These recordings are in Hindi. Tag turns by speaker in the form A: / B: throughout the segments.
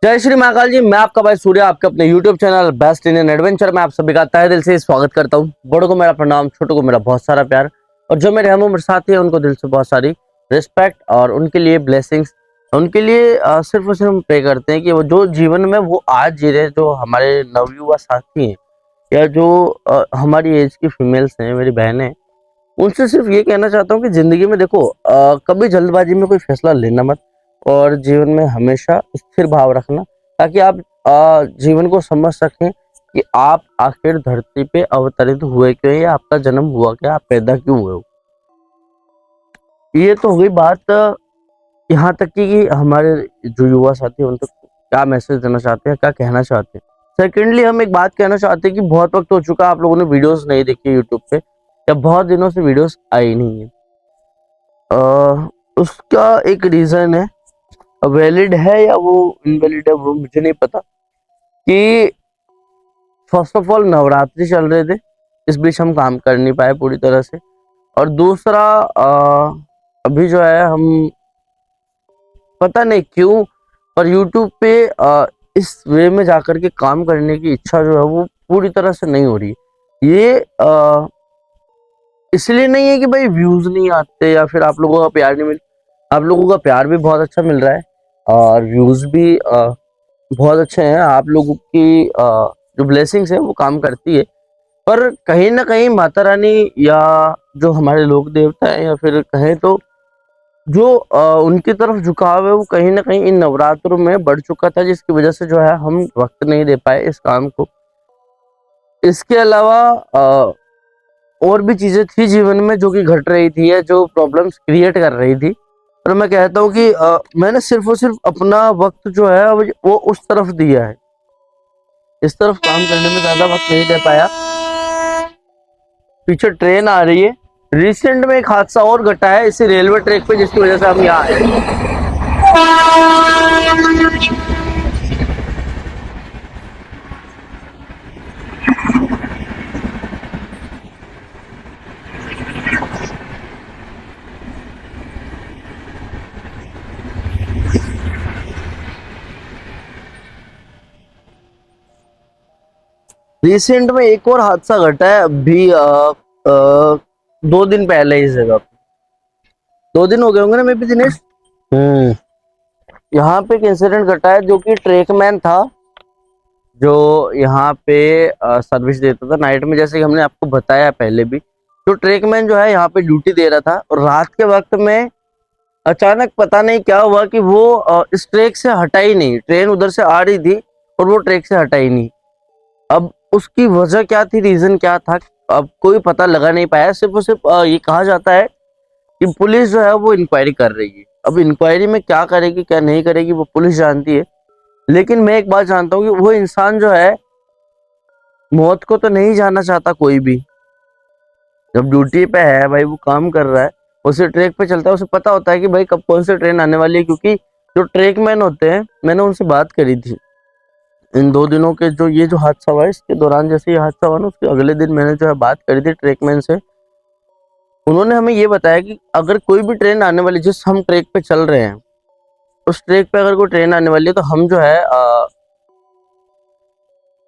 A: जय श्री महाकाल जी। मैं आपका भाई सूर्य आपके अपने YouTube channel best Indian adventure में आप सभी का तहे दिल से स्वागत करता हूं। बड़ों को मेरा प्रणाम, छोटों को मेरा बहुत सारा प्यार, और जो मेरे हम उम्र साथी हैं उनको दिल से बहुत सारी रिस्पेक्ट और उनके लिए ब्लेसिंग्स। उनके लिए सिर्फ और सिर्फ हम प्रे करते हैं कि वो जो जीवन में वो आज जी रहे, जो हमारे नवयुवा साथी हैं या जो हमारी एज की फीमेल्स हैं, मेरी बहनें हैं, उनसे सिर्फ ये कहना चाहता हूँ कि जिंदगी में देखो, कभी जल्दबाजी में कोई फैसला लेना मत, और जीवन में हमेशा स्थिर भाव रखना, ताकि आप जीवन को समझ सकें कि आप आखिर धरती पे अवतरित हुए क्यों, या आपका जन्म हुआ क्या, आप पैदा क्यों हुए हो। ये तो हो गई बात यहाँ तक कि हमारे जो युवा साथी हैं उन तक क्या मैसेज देना चाहते हैं, क्या कहना चाहते हैं। सेकेंडली हम एक बात कहना चाहते हैं कि बहुत वक्त हो चुका, आप लोगों ने वीडियोस नहीं देखी यूट्यूब पे, या बहुत दिनों से वीडियोस आई नहीं है। उसका एक रीजन है, वैलिड है या वो इनवैलिड है वो मुझे नहीं पता। कि फर्स्ट ऑफ ऑल नवरात्रि चल रहे थे, इस बीच हम काम कर नहीं पाए पूरी तरह से, और दूसरा अभी जो है हम पता नहीं क्यों पर यूट्यूब पे इस वे में जाकर के काम करने की इच्छा जो है वो पूरी तरह से नहीं हो रही। ये इसलिए नहीं है कि भाई व्यूज नहीं आते या फिर आप लोगों का प्यार नहीं मिल, आप लोगों का प्यार भी बहुत अच्छा मिल रहा है और व्यूज भी बहुत अच्छे हैं। आप लोगों की जो ब्लेसिंग्स है वो काम करती है, पर कहीं ना कहीं माता रानी या जो हमारे लोक देवता है या फिर कहें तो जो उनकी तरफ झुकाव है वो कहीं ना कहीं इन नवरात्रों में बढ़ चुका था, जिसकी वजह से जो है हम वक्त नहीं दे पाए इस काम को। इसके अलावा और भी चीजें थी जीवन में जो कि घट रही थी या जो प्रॉब्लम्स क्रिएट कर रही थी, पर मैं कहता हूँ कि मैंने सिर्फ और सिर्फ अपना वक्त जो है वो उस तरफ दिया है, इस तरफ काम करने में ज्यादा वक्त नहीं दे पाया। पीछे ट्रेन आ रही है, रिसेंट में एक हादसा और घटा है इसी रेलवे ट्रैक पे, जिसकी वजह से हम यहाँ आए। रिसेंट में एक और हादसा घटा है अभी 2 दिन पहले इस जगह पे, 2 दिन हो गए होंगे ना मे भी दिनेश। यहाँ पे एक इंसिडेंट घटा है जो कि ट्रेकमैन था, जो यहाँ पे सर्विस देता था नाइट में, जैसे कि हमने आपको बताया पहले भी। तो ट्रेकमैन जो है यहाँ पे ड्यूटी दे रहा था, और रात के वक्त में अचानक पता नहीं क्या हुआ कि वो इस ट्रैक से हटा ही नहीं। ट्रेन उधर से आ रही थी और वो ट्रैक से हटा ही नहीं। अब उसकी वजह क्या थी, रीजन क्या था, अब कोई पता लगा नहीं पाया। सिर्फ और सिर्फ ये कहा जाता है कि पुलिस जो है वो इंक्वायरी कर रही है। अब इंक्वायरी में क्या करेगी क्या नहीं करेगी वो पुलिस जानती है, लेकिन मैं एक बात जानता हूँ कि वो इंसान जो है मौत को तो नहीं जाना चाहता कोई भी। जब ड्यूटी पे है भाई, वो काम कर रहा है, उसे ट्रैक पे चलता है, उसे पता होता है कि भाई कब कौन सी ट्रेन आने वाली है। क्योंकि जो ट्रैक मैन होते हैं, मैंने उनसे बात करी थी इन 2 दिनों के जो ये जो हादसा हुआ है इसके दौरान, जैसे ये हादसा हुआ ना उसके अगले दिन मैंने जो है बात करी थी ट्रेकमैन से। उन्होंने हमें ये बताया कि अगर कोई भी ट्रेन आने वाली, जिस हम ट्रैक पे चल रहे हैं उस ट्रैक पे अगर कोई ट्रेन आने वाली है, तो हम जो है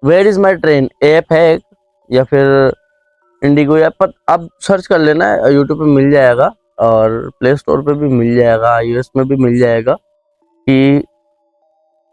A: where is my train app है एक, या फिर इंडिगो ऐप पर आप सर्च कर लेना, यूट्यूब पे मिल जाएगा और प्ले स्टोर पे भी मिल जाएगा, iOS में भी मिल जाएगा, कि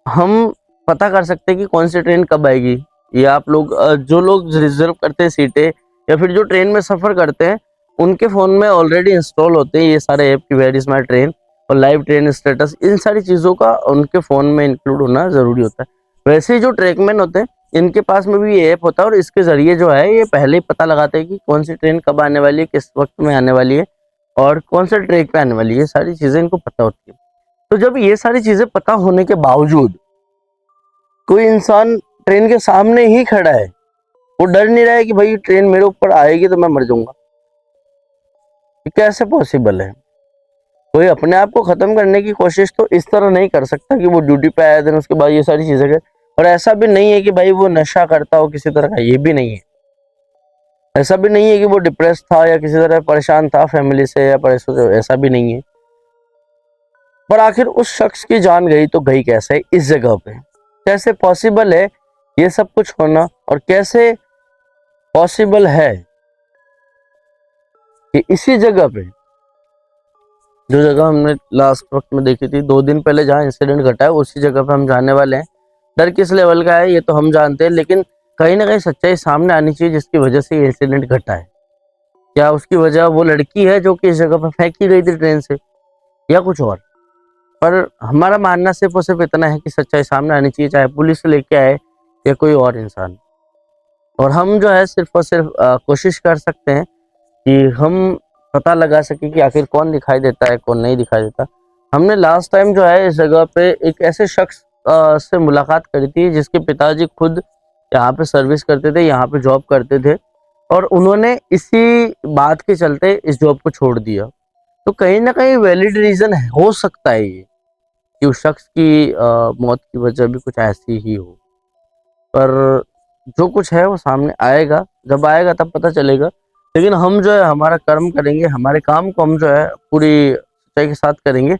A: हम पता कर सकते हैं कि कौन सी ट्रेन कब आएगी। ये आप लोग जो लोग रिजर्व करते हैं सीटें या फिर जो ट्रेन में सफर करते हैं, उनके फोन में ऑलरेडी इंस्टॉल होते हैं ये सारे ऐप की वेयर इज माई ट्रेन और लाइव ट्रेन स्टेटस। इन सारी चीजों का उनके फोन में इंक्लूड होना जरूरी होता है। वैसे ही जो ट्रैकमैन होते हैं इनके पास में भी ये ऐप होता है, और इसके जरिए जो है ये पहले ही पता लगाते हैं कि कौन सी ट्रेन कब आने वाली है, किस वक्त में आने वाली है और कौन से ट्रैक पे आने वाली है। ये सारी चीजें इनको पता होती है। तो जब ये सारी चीजें पता होने के बावजूद कोई इंसान ट्रेन के सामने ही खड़ा है, वो डर नहीं रहा है कि भाई ट्रेन मेरे ऊपर आएगी तो मैं मर जाऊंगा, ये कैसे पॉसिबल है। कोई अपने आप को खत्म करने की कोशिश तो इस तरह नहीं कर सकता कि वो ड्यूटी पे आया दिन उसके बाद ये सारी चीजें कर। और ऐसा भी नहीं है कि भाई वो नशा करता हो किसी तरह का, ये भी नहीं है। ऐसा भी नहीं है कि वो डिप्रेस था या किसी तरह परेशान था फैमिली से या परेशान, ऐसा भी नहीं है। पर आखिर उस शख्स की जान गई तो गई कैसे इस जगह पे। कैसे पॉसिबल है ये सब कुछ होना, और कैसे पॉसिबल है कि इसी जगह पे, जो जगह हमने लास्ट वक्त में देखी थी 2 दिन पहले जहाँ इंसिडेंट घटा है, उसी जगह पे हम जाने वाले हैं। डर किस लेवल का है ये तो हम जानते हैं, लेकिन कहीं ना कहीं सच्चाई सामने आनी चाहिए जिसकी वजह से ये इंसिडेंट घटा है। क्या उसकी वजह वो लड़की है जो कि इस जगह पर फेंकी गई थी ट्रेन से, या कुछ और? पर हमारा मानना सिर्फ और सिर्फ इतना है कि सच्चाई सामने आनी चाहिए, चाहे पुलिस लेके आए या कोई और इंसान। और हम जो है सिर्फ और सिर्फ कोशिश कर सकते हैं कि हम पता लगा सके कि आखिर कौन दिखाई देता है, कौन नहीं दिखाई देता। हमने लास्ट टाइम जो है इस जगह पे एक ऐसे शख्स से मुलाकात करी थी जिसके पिताजी खुद यहाँ पे सर्विस करते थे, यहाँ पे जॉब करते थे, और उन्होंने इसी बात के चलते इस जॉब को छोड़ दिया। तो कहीं ना कहीं वैलिड रीजन हो सकता है ये कि उस शख्स की मौत की वजह भी कुछ ऐसी ही हो। पर जो कुछ है वो सामने आएगा, जब आएगा तब पता चलेगा। लेकिन हम जो है हमारा कर्म करेंगे, हमारे काम को हम जो है पूरी सच्चाई के साथ करेंगे।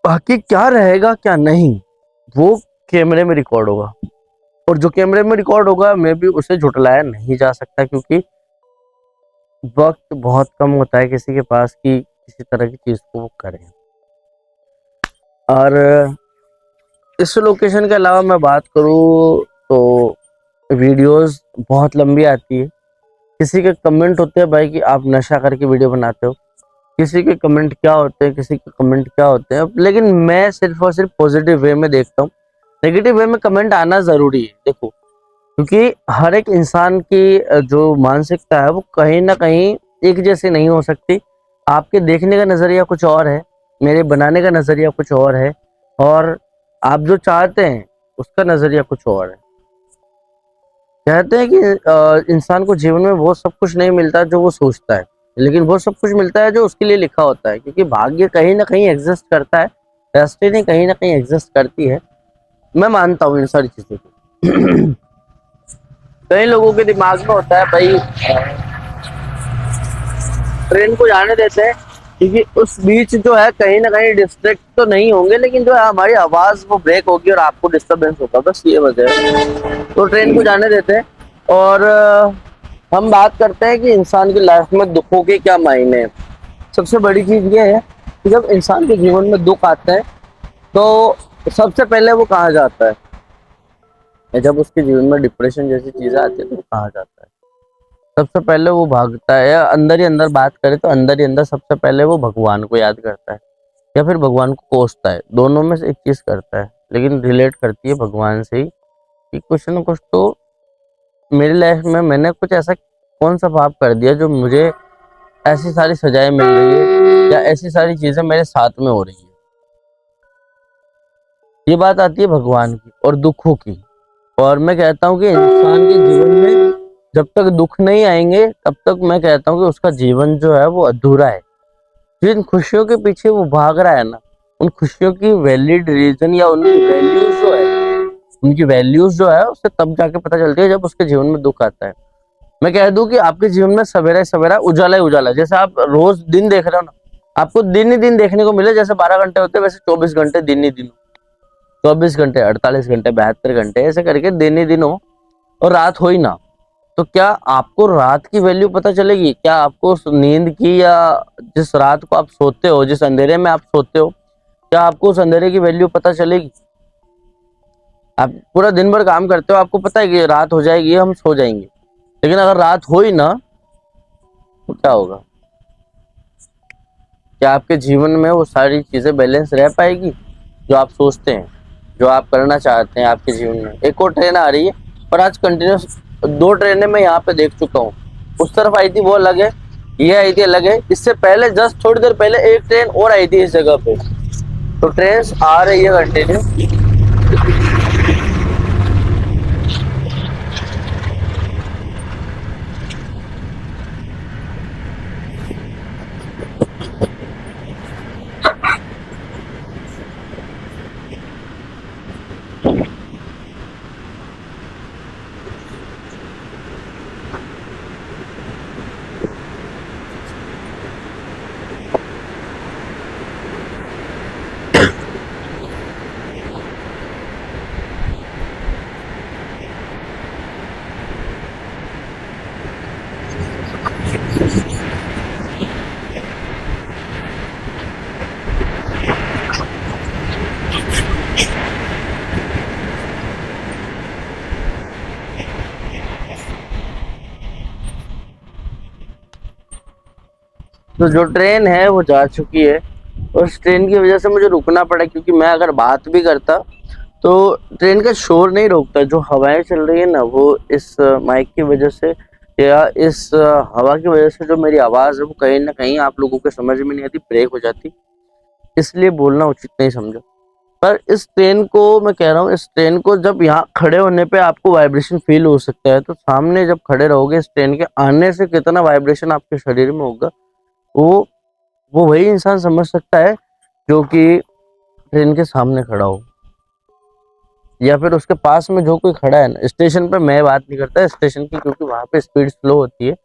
A: बाकी क्या रहेगा क्या नहीं वो कैमरे में रिकॉर्ड होगा, और जो कैमरे में रिकॉर्ड होगा मैं भी उसे झुटलाया नहीं जा सकता, क्योंकि वक्त बहुत कम होता है किसी के पास कि किसी तरह की चीज को वो करें। और इस लोकेशन के अलावा मैं बात करूँ तो वीडियोस बहुत लंबी आती है। किसी के कमेंट होते हैं भाई कि आप नशा करके वीडियो बनाते हो, किसी के कमेंट क्या होते हैं, किसी के कमेंट क्या होते हैं, लेकिन मैं सिर्फ और सिर्फ पॉजिटिव वे में देखता हूँ। नेगेटिव वे में कमेंट आना जरूरी है, देखो, क्योंकि हर एक इंसान की जो मानसिकता है वो कहीं ना कहीं एक जैसी नहीं हो सकती। आपके देखने का नजरिया कुछ और है, मेरे बनाने का नजरिया कुछ और है, और आप जो चाहते हैं उसका नजरिया कुछ और है। कहते हैं कि इंसान को जीवन में वो सब कुछ नहीं मिलता जो वो सोचता है, लेकिन वो सब कुछ मिलता है जो उसके लिए लिखा होता है, क्योंकि भाग्य कहीं ना कहीं एग्जिस्ट करता है, डेस्टिनी कहीं ना कहीं एग्जिस्ट करती है। मैं मानता हूँ इन सारी चीजों को। कई लोगों के दिमाग में होता है भाई ट्रेन को जाने देते हैं क्योंकि उस बीच जो है कहीं ना कहीं डिस्ट्रैक्ट तो नहीं होंगे, लेकिन जो है हमारी आवाज वो ब्रेक होगी और आपको डिस्टरबेंस होगा, बस ये वजह है। तो ट्रेन को जाने देते हैं। और हम बात करते हैं कि इंसान की लाइफ में दुखों के क्या मायने हैं। सबसे बड़ी चीज ये है कि जब इंसान के जीवन में दुख आता है तो सबसे पहले वो कहाँ जाता है, जब उसके जीवन में डिप्रेशन जैसी चीजें आती है तो वो कहाँ जाता है? सबसे पहले वो भागता है, या अंदर ही अंदर बात करे तो अंदर ही अंदर सबसे पहले वो भगवान को याद करता है, या फिर भगवान को कोसता है। दोनों में से एक चीज करता है, लेकिन रिलेट करती है भगवान से ही कि कुछ न कुछ तो मेरी लाइफ में मैंने कुछ ऐसा कौन सा पाप कर दिया जो मुझे ऐसी सारी सजाएं मिल रही है, या ऐसी सारी चीजें मेरे साथ में हो रही है। ये बात आती है भगवान की और दुखों की। और मैं कहता हूँ कि इंसान के जीवन में जब तक दुख नहीं आएंगे तब तक मैं कहता हूँ कि उसका जीवन जो है वो अधूरा है। जिन खुशियों के पीछे वो भाग रहा है ना, उन खुशियों की वैलिड रीजन या उनकी वैल्यूज जो है उसे तब जाके पता चलती है जब उसके जीवन में दुख आता है। मैं कह दूं कि आपके जीवन में सवेरा सवेरा उजाला ही उजाला, जैसे आप रोज दिन देख रहे हो ना, आपको दिन ही दिन देखने को मिले, जैसे 12 घंटे होते हैं वैसे 24 घंटे दिन ही दिन, 24 घंटे, 48 घंटे, 72 घंटे, ऐसे करके दिन ही दिन हो और रात हो ही ना, तो क्या आपको रात की वैल्यू पता चलेगी? क्या आपको उस नींद की, या जिस रात को आप सोते हो, जिस अंधेरे में आप सोते हो, क्या आपको उस अंधेरे की वैल्यू पता चलेगी? आप पूरा दिन भर काम करते हो, आपको पता है कि रात हो जाएगी हम सो जाएंगे, लेकिन अगर रात हो ही ना तो क्या होगा? क्या आपके जीवन में वो सारी चीजें बैलेंस रह पाएगी जो आप सोचते हैं, जो आप करना चाहते हैं आपके जीवन में? एक और ट्रेन आ रही है, पर आज कंटिन्यूस 2 ट्रेनें मैं यहाँ पे देख चुका हूँ। उस तरफ आई थी वो अलग है, ये आई थी अलग है। इससे पहले जस्ट थोड़ी देर पहले एक ट्रेन और आई थी इस जगह पे। तो ट्रेन आ रही है कंटिन्यू। तो जो ट्रेन है वो जा चुकी है। उस ट्रेन की वजह से मुझे रुकना पड़ा, क्योंकि मैं अगर बात भी करता तो ट्रेन का शोर नहीं रोकता। जो हवाएं चल रही है ना, वो इस माइक की वजह से या इस हवा की वजह से जो मेरी आवाज़ है वो कहीं ना कहीं आप लोगों के समझ में नहीं आती, ब्रेक हो जाती, इसलिए बोलना उचित नहीं समझा। पर इस ट्रेन को मैं कह रहा हूँ, इस ट्रेन को जब यहाँ खड़े होने पे आपको वाइब्रेशन फील हो सकता है, तो सामने जब खड़े रहोगे इस ट्रेन के आने से कितना वाइब्रेशन आपके शरीर में होगा, वो वो वही इंसान समझ सकता है जो कि ट्रेन के सामने खड़ा हो, या फिर उसके पास में जो कोई खड़ा है ना। स्टेशन पे मैं बात नहीं करता स्टेशन की, क्योंकि वहां पे स्पीड स्लो होती है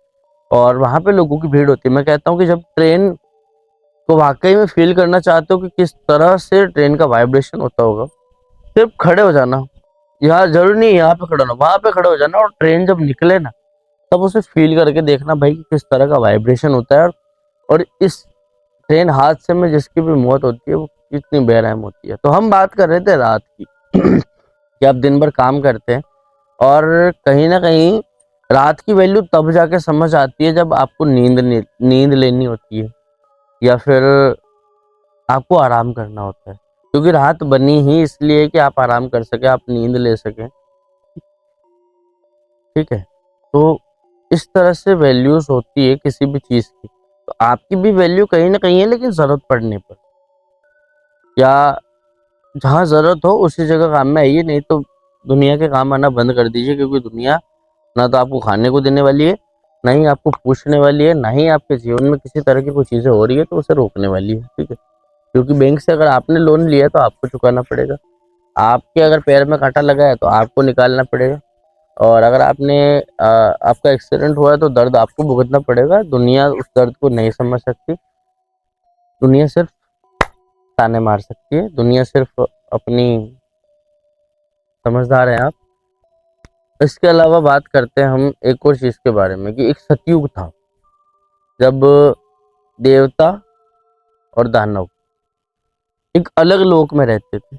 A: और वहां पे लोगों की भीड़ होती है। मैं कहता हूँ कि जब ट्रेन को वाकई में फील करना चाहते हो कि किस तरह से ट्रेन का वाइब्रेशन होता होगा, सिर्फ खड़े हो जाना। यहाँ जरूरी नहीं यहाँ पे खड़ा होना, वहां पे खड़े हो जाना, और ट्रेन जब निकले ना तब उसे फील करके देखना भाई कि किस तरह का वाइब्रेशन होता है। और इस ट्रेन हादसे में जिसकी भी मौत होती है वो कितनी बेरहम होती है। तो हम बात कर रहे थे रात की कि आप दिन भर काम करते हैं और कहीं ना कहीं रात की वैल्यू तब जाके समझ आती है जब आपको नींद लेनी होती है, या फिर आपको आराम करना होता है। क्योंकि रात बनी ही इसलिए कि आप आराम कर सके, आप नींद ले सकें, ठीक है। तो इस तरह से वैल्यूज होती है किसी भी चीज की। तो आपकी भी वैल्यू कहीं ना कहीं है, लेकिन जरूरत पड़ने पर, या जहाँ जरूरत हो उसी जगह काम में आइए, नहीं तो दुनिया के काम आना बंद कर दीजिए। क्योंकि दुनिया ना तो आपको खाने को देने वाली है, ना ही आपको पूछने वाली है, ना ही आपके जीवन में किसी तरह की कोई चीजें हो रही है तो उसे रोकने वाली है, ठीक है। क्योंकि बैंक से अगर आपने लोन लिया है तो आपको चुकाना पड़ेगा। आपके अगर पैर में कांटा लगा है तो आपको निकालना पड़ेगा। और अगर आपका एक्सीडेंट हुआ है तो दर्द आपको भुगतना पड़ेगा। दुनिया उस दर्द को नहीं समझ सकती। दुनिया सिर्फ ताने मार सकती है। दुनिया सिर्फ अपनी, समझदार है आप। इसके अलावा बात करते हैं हम एक और चीज के बारे में कि एक सतयुग था जब देवता और दानव एक अलग लोक में रहते थे।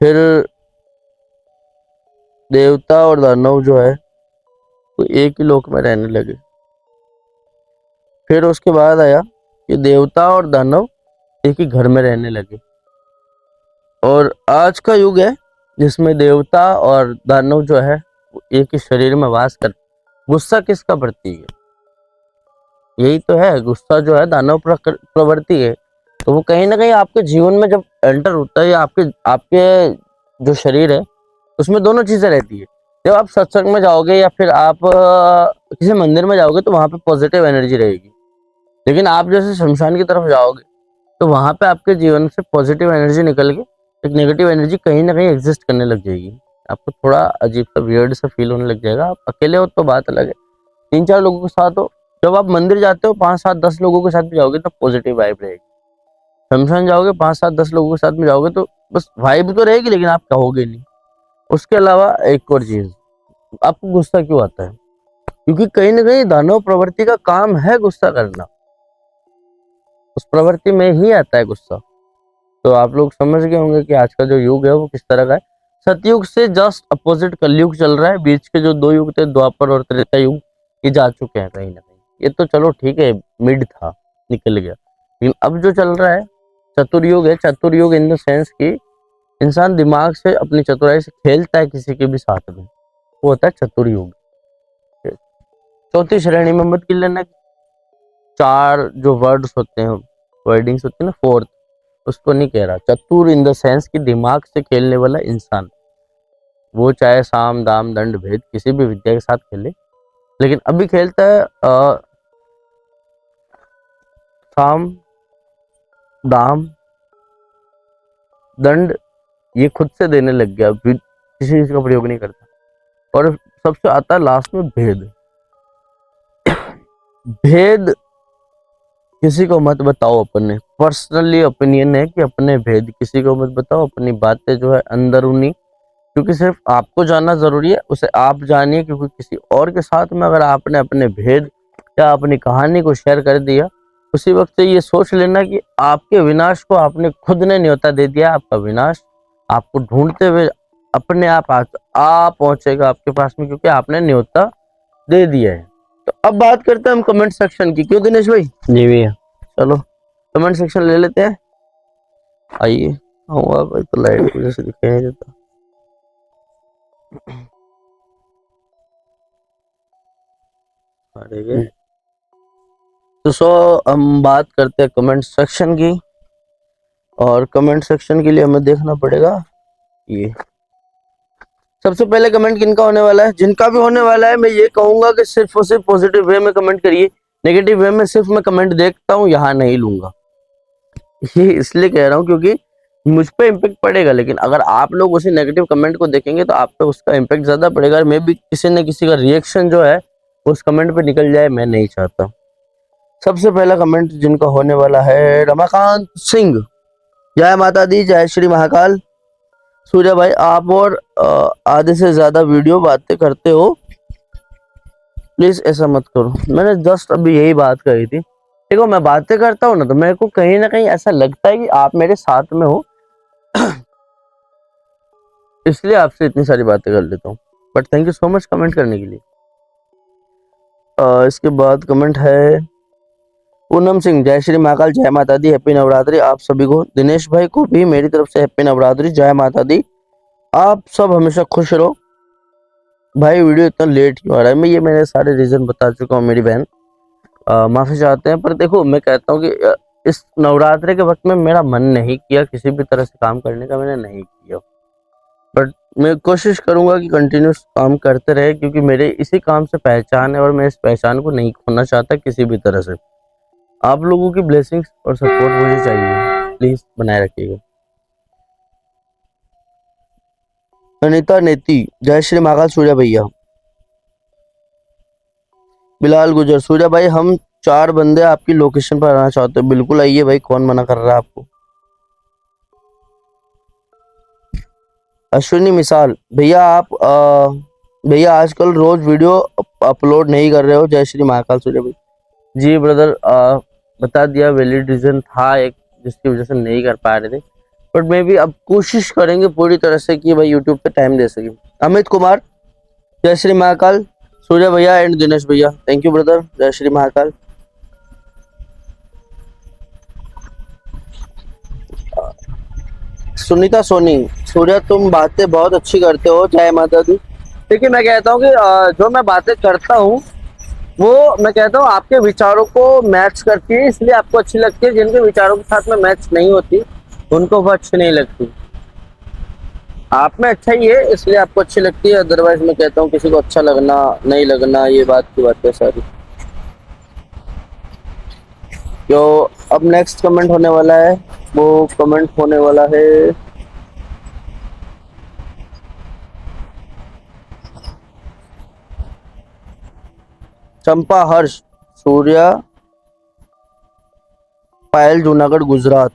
A: फिर देवता और दानव जो है वो एक ही लोक में रहने लगे। फिर उसके बाद आया कि देवता और दानव एक ही घर में रहने लगे। और आज का युग है जिसमें देवता और दानव जो है वो एक ही शरीर में वास कर। गुस्सा किसका प्रतीक है? यही तो है, गुस्सा जो है दानव प्रवृत्ति है। तो वो कहीं ना कहीं आपके जीवन में जब एंटर होता है, या आपके आपके जो शरीर है उसमें दोनों चीजें रहती है। जब आप सत्संग में जाओगे या फिर आप किसी मंदिर में जाओगे तो वहां पे पॉजिटिव एनर्जी रहेगी। लेकिन आप जैसे शमशान की तरफ जाओगे तो वहां पे आपके जीवन से पॉजिटिव एनर्जी निकल के एक नेगेटिव एनर्जी कहीं ना कहीं एग्जिस्ट करने लग जाएगी। आपको थोड़ा अजीब सा वियर्ड सा फील होने लग जाएगा। आप अकेले हो तो बात अलग है, 3-4 लोगों के साथ हो। जब आप मंदिर जाते हो 5-7-10 लोगों के साथ भी जाओगे तो पॉजिटिव वाइब रहेगी। शमशान जाओगे 5-7-10 लोगों के साथ में जाओगे तो बस वाइब तो रहेगी, लेकिन आप कहोगे नहीं। उसके अलावा एक और चीज, आपको गुस्सा क्यों आता है? क्योंकि कहीं ना कहीं दानव प्रवृत्ति का काम है गुस्सा करना। उस प्रवृत्ति में ही आता है गुस्सा। तो आप लोग समझ गए होंगे कि आज का जो युग है वो किस तरह का है। सतयुग से जस्ट अपोजिट कलयुग चल रहा है। बीच के जो 2 युग थे, द्वापर और त्रेता युग, ये जा चुके हैं कहीं ना कहीं। ये तो चलो ठीक है, मिड था, निकल गया। लेकिन अब जो चल रहा है चतुर्युग है। चतुर्युग इन द सेंस कि इंसान दिमाग से, अपनी चतुराई से खेलता है किसी के भी साथ में, वो होता है चतुर्युग। चौथी श्रेणी में मत गिन लेना। 4 जो वर्ड्स होते हैं, वर्डिंग्स होती है ना, फोर्थ, उसको नहीं कह रहा। चतुर इन द सेंस कि दिमाग से खेलने वाला इंसान, वो चाहे साम दाम दंड भेद किसी भी विद्या के साथ खेले, लेकिन अभी खेलता है साम दाम दंड, ये खुद से देने लग गया, किसी चीज का प्रयोग नहीं करता। और सबसे आता है लास्ट में भेद। भेद किसी को मत बताओ। अपने पर्सनली ओपिनियन है कि अपने भेद किसी को मत बताओ। अपनी बातें जो है अंदरूनी, क्योंकि सिर्फ आपको जानना जरूरी है, उसे आप जानिए। क्योंकि किसी और के साथ में अगर आपने अपने भेद या अपनी कहानी को शेयर कर दिया, उसी वक्त से ये सोच लेना कि आपके विनाश को आपने खुद ने न्योता दे दिया। आपका विनाश आपको ढूंढते हुए अपने आप आ पहुंचेगा आपके पास में, क्योंकि आपने न्योता दे दिया है। अब बात करते हैं हम कमेंट सेक्शन की, क्यों दिनेश भाई?
B: जी भैया।
A: चलो कमेंट सेक्शन ले लेते हैं, आइए। आऊंगा भाई तो लाइट की वजह से दिखाई नहीं देता। अरे तो हम बात करते हैं कमेंट सेक्शन की, और कमेंट सेक्शन के लिए हमें देखना पड़ेगा ये सबसे पहले कमेंट किनका होने वाला है। जिनका भी होने वाला है मैं ये कहूंगा कि सिर्फ और सिर्फ पॉजिटिव वे में कमेंट करिए। नेगेटिव वे में सिर्फ मैं कमेंट देखता हूँ, यहाँ नहीं लूंगा। ये इसलिए कह रहा हूँ क्योंकि मुझ पे इम्पेक्ट पड़ेगा, लेकिन अगर आप लोग उसी नेगेटिव कमेंट को देखेंगे तो आप पे उसका इम्पेक्ट ज्यादा पड़ेगा, और मे भी किसी न किसी का रिएक्शन जो है उस कमेंट पे निकल जाए, मैं नहीं चाहता। सबसे पहला कमेंट जिनका होने वाला है रमाकांत सिंह, जय माता दी, जय श्री महाकाल। सूर्या भाई आप और आधे से ज्यादा वीडियो बातें करते हो, प्लीज ऐसा मत करो। मैंने जस्ट अभी यही बात कही थी। देखो मैं बातें करता हूँ ना तो मेरे को कहीं ना कहीं ऐसा लगता है कि आप मेरे साथ में हो, इसलिए आपसे इतनी सारी बातें कर लेता हूँ। But thank you so much comment करने के लिए। इसके बाद कमेंट है पूनम सिंह, जय श्री महाकाल, जय माता दी, हैप्पी नवरात्रि आप सभी को। दिनेश भाई को भी मेरी तरफ से हैप्पी नवरात्रि, जय माता दी, आप सब हमेशा खुश रहो। भाई वीडियो इतना लेट क्यों आ रहा है? मैं ये मेरे सारे रीजन बता चुका हूँ मेरी बहन, माफी चाहते हैं। पर देखो मैं कहता हूँ कि इस नवरात्रि के वक्त में मेरा मन नहीं किया किसी भी तरह से काम करने का, मैंने नहीं किया। बट मैं कोशिश करूंगा कि कंटिन्यूस काम करते रहे, क्योंकि मेरे इसी काम से पहचान है और मैं इस पहचान को नहीं खोना चाहता किसी भी तरह से। आप लोगों की ब्लेसिंग्स और सपोर्ट मुझे चाहिए, प्लीज बनाए रखिएगा। अनिता नेती, जय श्री महाकाल सूर्या भैया। बिलाल गुजर, सूर्या भाई हम 4 बंदे आपकी लोकेशन पर आना चाहते हैं। बिल्कुल आइए भाई, कौन मना कर रहा है आपको। अश्विनी मिसाल, भैया आप भैया आजकल रोज वीडियो अपलोड नहीं कर रहे हो, जय श्री महाकाल सूर्या भाई। जी ब्रदर, बता दिया, वैलिड रीजन था एक जिसकी वजह से नहीं कर पा रहे थे। बट मे भी अब कोशिश करेंगे पूरी तरह से कि भाई यूट्यूब पे टाइम दे सके। अमित कुमार, जय श्री महाकाल सूर्या भैया एंड दिनेश भैया, थैंक यू ब्रदर, जय श्री महाकाल। सुनीता सोनी, सूर्या तुम बातें बहुत अच्छी करते हो, जय माता दी। देखिए मैं कहता हूँ कि जो मैं बातें करता हूँ वो मैं कहता हूँ आपके विचारों को मैच करती है, इसलिए आपको अच्छी लगती है। जिनके विचारों के साथ में मैच नहीं होती उनको वो अच्छी नहीं लगती। आप में अच्छा ही है इसलिए आपको अच्छी लगती है, अदरवाइज मैं कहता हूँ किसी को अच्छा लगना नहीं लगना ये बात की बात है सारी। जो अब नेक्स्ट कमेंट होने वाला है वो कमेंट होने वाला है चंपा हर्ष, सूर्या पायल जूनागढ़ गुजरात।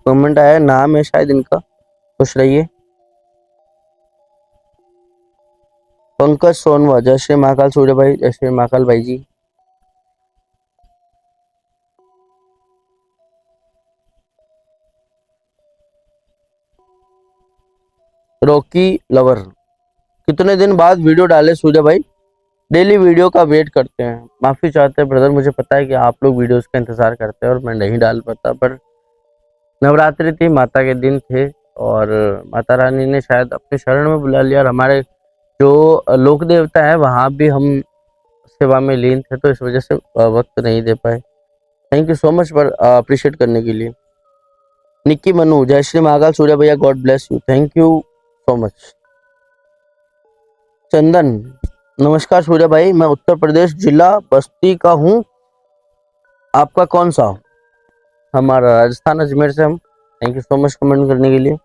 A: कमेंट आया, नाम है शायद इनका, खुश रहिए। पंकज सोनवा, जय श्री महाकाल सूर्य भाई, जय श्री महाकाल भाई जी। रॉकी लवर, कितने दिन बाद वीडियो डाले सूर्य भाई? डेली वीडियो का वेट करते हैं। माफी चाहते हैं ब्रदर, मुझे पता है कि आप लोग वीडियोस का इंतजार करते हैं और मैं नहीं डाल पाता, पर नवरात्रि थी, माता के दिन थे और माता रानी ने शायद अपने शरण में बुला लिया, और हमारे जो लोक देवता है वहां भी हम सेवा में लीन थे, तो इस वजह से वक्त नहीं दे पाए। थैंक यू सो मच पर अप्रिशिएट करने के लिए। निक्की मनु, जय श्री महाकाल सूर्य भैया, God bless you, thank you so much. Chandan, नमस्कार सूर्य भाई, मैं उत्तर प्रदेश जिला बस्ती का हूँ, आपका कौन सा? हमारा राजस्थान अजमेर से हम। Thank you so much comment करने के लिए।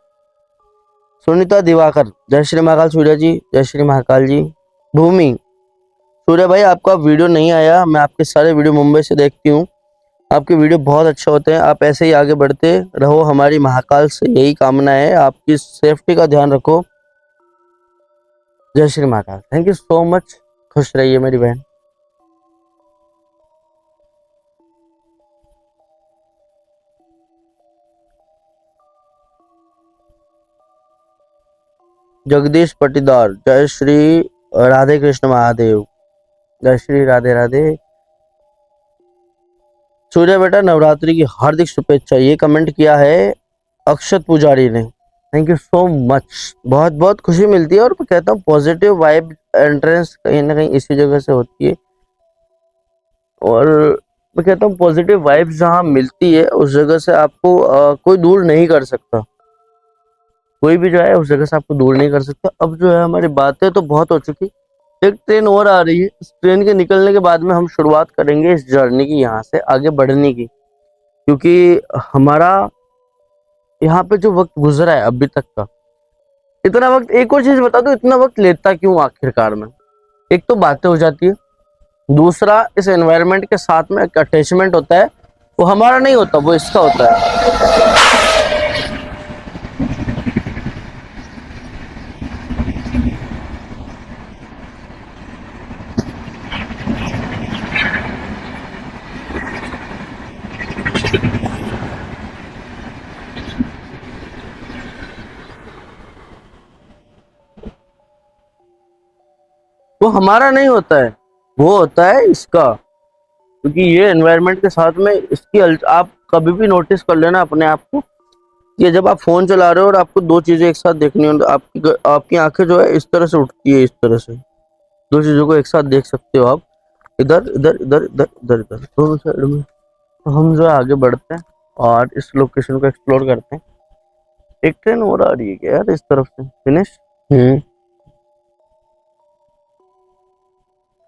A: सुनीता दिवाकर, जय श्री महाकाल सूर्य जी, जय श्री महाकाल जी। भूमि, सूर्य भाई आपका वीडियो नहीं आया, मैं आपके सारे वीडियो मुंबई से देखती हूँ, आपके वीडियो बहुत अच्छे होते हैं, आप ऐसे ही आगे बढ़ते रहो, हमारी महाकाल से यही कामना है, आपकी सेफ्टी का ध्यान रखो, जय Shri Mahakal. Thank you so much, खुश रहिए मेरी बहन। जगदीश पटीदार, जय श्री राधे कृष्ण महादेव। जय श्री राधे राधे। सूर्य बेटा नवरात्रि की हार्दिक शुभेच्छा, ये कमेंट किया है अक्षत पुजारी ने। थैंक यू सो मच, बहुत बहुत खुशी मिलती है। और मैं कहता हूँ पॉजिटिव वाइब एंट्रेंस कहीं ना कहीं इसी जगह से होती है। और मैं कहता हूँ पॉजिटिव वाइब्स जहाँ मिलती है उस जगह से आपको कोई दूर नहीं कर सकता। कोई भी जो है उस जगह से आपको दूर नहीं कर सकता। अब जो है हमारी बातें तो बहुत हो चुकी, एक ट्रेन और आ रही है। इस ट्रेन के निकलने के बाद में हम शुरुआत करेंगे इस जर्नी की, यहाँ से आगे बढ़ने की। क्योंकि हमारा यहाँ पे जो वक्त गुजरा है अभी तक का, इतना वक्त, एक और चीज बता दो, इतना वक्त लेता क्यों आखिरकार में? एक तो बातें हो जाती है, दूसरा इस एनवायरनमेंट के साथ में एक अटैचमेंट होता है, वो हमारा नहीं होता, वो इसका होता है। वो हमारा नहीं होता है, वो होता है इसका। क्योंकि ये एनवायरनमेंट के साथ में इसकी आप कभी भी नोटिस कर लेना अपने आप को, कि जब आप फोन चला रहे हो और आपको दो चीजें एक साथ देखनी हो, तो आपकी आंखें जो है इस तरह से उठती है, इस तरह से दो चीजों को एक साथ देख सकते हो आप, इधर इधर इधर इधर इधर इधर दोनों साइड में। तो हम जो है आगे बढ़ते हैं और इस लोकेशन को एक्सप्लोर करते हैं। एक ट्रेन और आ रही है क्या यार इस तरफ से? फिनिश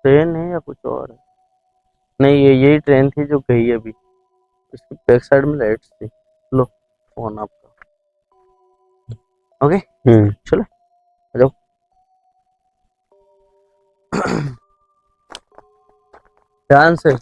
A: ट्रेन है या कुछ और है? नहीं, ये यही ट्रेन थी जो गई है अभी। इसकी बैक साइड में लाइट्स थी। लो फोन आपका। ओके चलो आ जाओ। ध्यान से।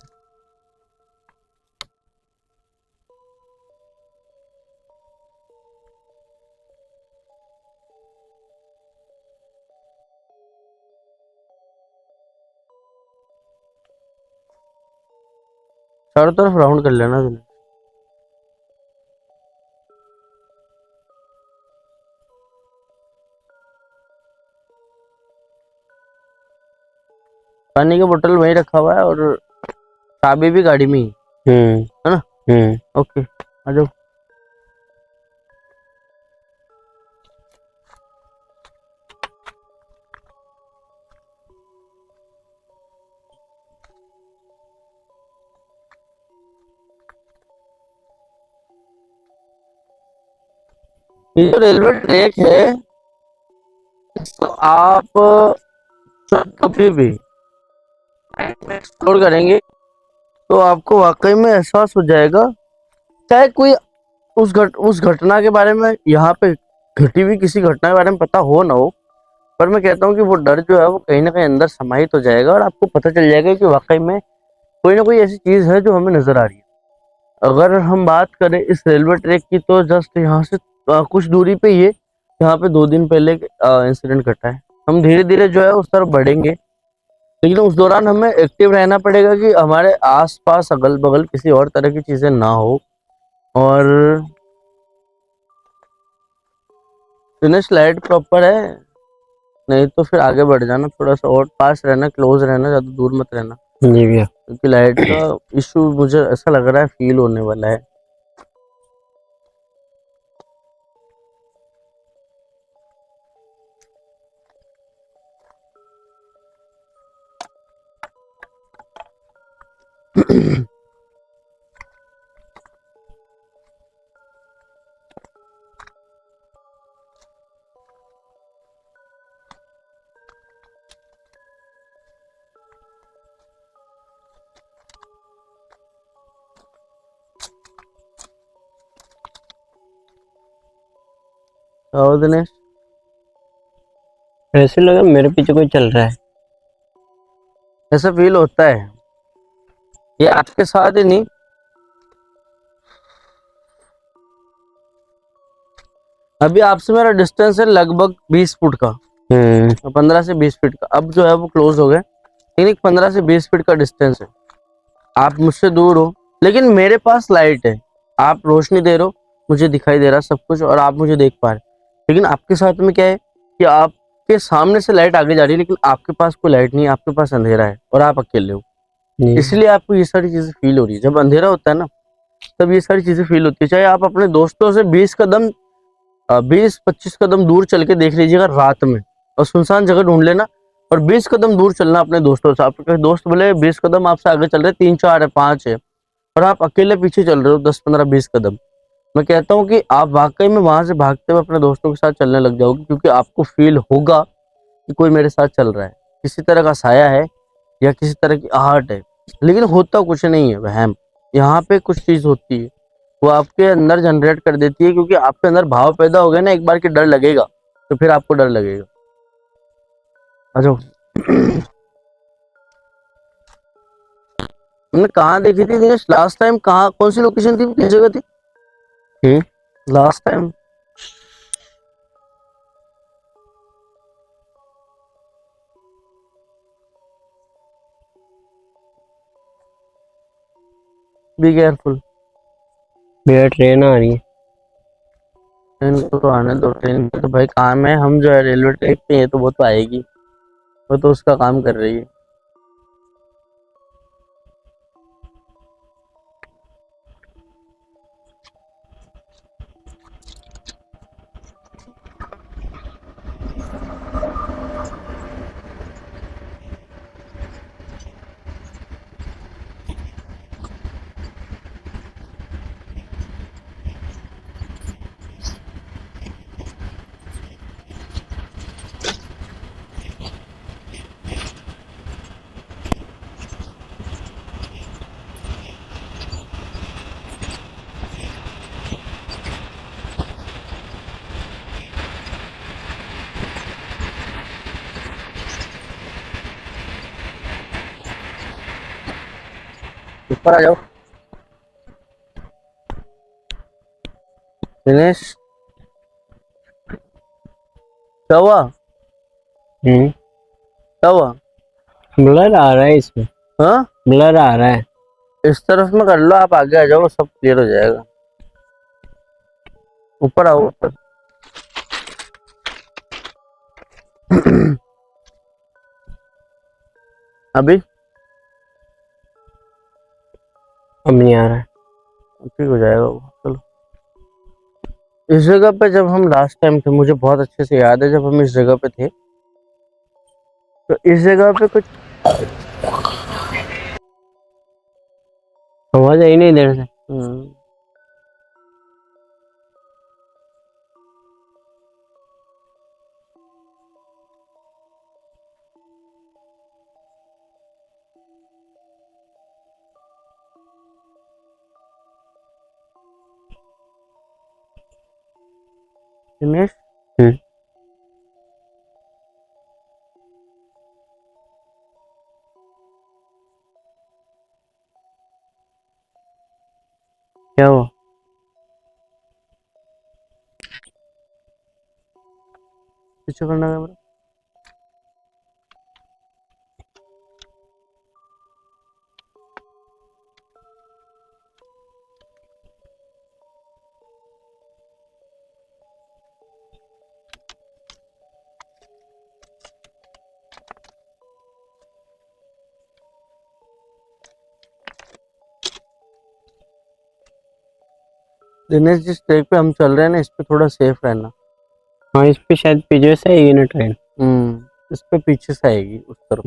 A: चारों तरफ राउंड कर लेना तुमने। पानी का बोतल वहीं रखा हुआ है और चाबी भी गाड़ी में ही है ना। ओके आ जाओ। ये जो रेलवे ट्रैक है, इसको आप कभी भी एक्सप्लोर करेंगे तो आपको वाकई में एहसास हो जाएगा, चाहे कोई उस घटना के बारे में, यहाँ पे घटी हुई किसी घटना के बारे में पता हो ना हो, पर मैं कहता हूँ कि वो डर जो है वो कहीं ना कहीं अंदर समाहित हो जाएगा और आपको पता चल जाएगा कि वाकई में कोई ना कोई ऐसी चीज है जो हमें नजर आ रही है। अगर हम बात करें इस रेलवे ट्रैक की, तो जस्ट यहाँ से कुछ दूरी पे ही है, यहाँ पे 2 दिन पहले इंसिडेंट घटा है। हम धीरे धीरे जो है उस तरफ बढ़ेंगे, लेकिन उस दौरान हमें एक्टिव रहना पड़ेगा कि हमारे आसपास अगल बगल किसी और तरह की चीजें ना हो। और फिनिश लाइट प्रॉपर है, नहीं तो फिर आगे बढ़ जाना, थोड़ा सा और पास रहना, क्लोज रहना, ज्यादा दूर मत रहना जी भैया, क्योंकि लाइट का इशू मुझे ऐसा लग रहा है फील होने वाला है। और दिनेश,
B: ऐसे लगा मेरे पीछे कोई चल रहा है।
A: ऐसा फील होता है, ये आपके साथ ही नहीं, अभी आपसे मेरा डिस्टेंस है लगभग 20 फुट का, 15 से 20 फीट का। अब जो है वो क्लोज हो गए, लेकिन 15 से 20 फीट का डिस्टेंस है। आप मुझसे दूर हो, लेकिन मेरे पास लाइट है, आप रोशनी दे रहे हो, मुझे दिखाई दे रहा सब कुछ और आप मुझे देख पा रहे। लेकिन आपके साथ में क्या है कि आप आपके सामने से लाइट आगे जा रही है लेकिन आपके पास कोई लाइट नहीं है, आपके पास अंधेरा है और आप अकेले हो,
B: जी
A: इसलिए आपको ये सारी चीजें फील हो रही है। जब अंधेरा होता है ना तब ये सारी चीजें फील होती है। चाहे आप अपने दोस्तों से 20 25 कदम दूर चल के देख लीजिएगा रात में और सुनसान जगह ढूंढ लेना, और 20 कदम दूर चलना अपने दोस्तों से। आपके दोस्त बोले 20 कदम आपसे आगे चल रहे, 3 4 है 5 है, और आप अकेले पीछे चल रहे हो 10 15 20 कदम। मैं कहता हूँ कि आप वाकई में वहां से भागते हुए अपने दोस्तों के साथ चलने लग जाओगे, क्योंकि आपको फील होगा कि कोई मेरे साथ चल रहा है, किसी तरह का साया है या किसी तरह की आहट है, लेकिन होता कुछ नहीं है, वहम। यहाँ पे कुछ चीज होती है, वो आपके अंदर जनरेट कर देती है, क्योंकि आपके अंदर भाव पैदा हो गया ना एक बार कि डर लगेगा, तो फिर आपको डर लगेगा। अच्छा तुमने कहाँ देखी थी दिनेश लास्ट टाइम? कहाँ, कौन सी लोकेशन थी, किस जगह थी लास्ट टाइम? Be careful.
B: भैया ट्रेन आ रही है।
A: ट्रेन को तो आने दो, ट्रेन का तो भाई काम है, हम जो है रेलवे ट्रैक पे है तो वो तो आएगी, वो तो उसका काम कर रही है। ऊपर आ जाओ दिनेश। क्या हुआ? क्या हुआ?
B: ब्लर आ रहा है इसमें,
A: हाँ,
B: ब्लर आ रहा है।
A: इस तरफ में कर लो, आप आगे आ जाओ, सब क्लियर हो जाएगा। ऊपर आओ ऊपर। अभी
B: अब नहीं आ रहा है।
A: ठीक हो जाएगा वो, चलो। इस जगह पे जब हम लास्ट टाइम थे, मुझे बहुत अच्छे से याद है, जब हम इस जगह पे थे तो इस जगह पे कुछ
B: आवाज आई नहीं इधर से।
A: दिनेश,
B: क्या हुआ?
A: पीछे करना कैमरा। दिनेश, जिस ट्रैक पे हम चल रहे हैं ना, इस पे थोड़ा सेफ रहना।
B: हाँ, इस पे शायद पीछे से आएगी ना ट्रेन।
A: इस पे पीछे से आएगी उस तरफ।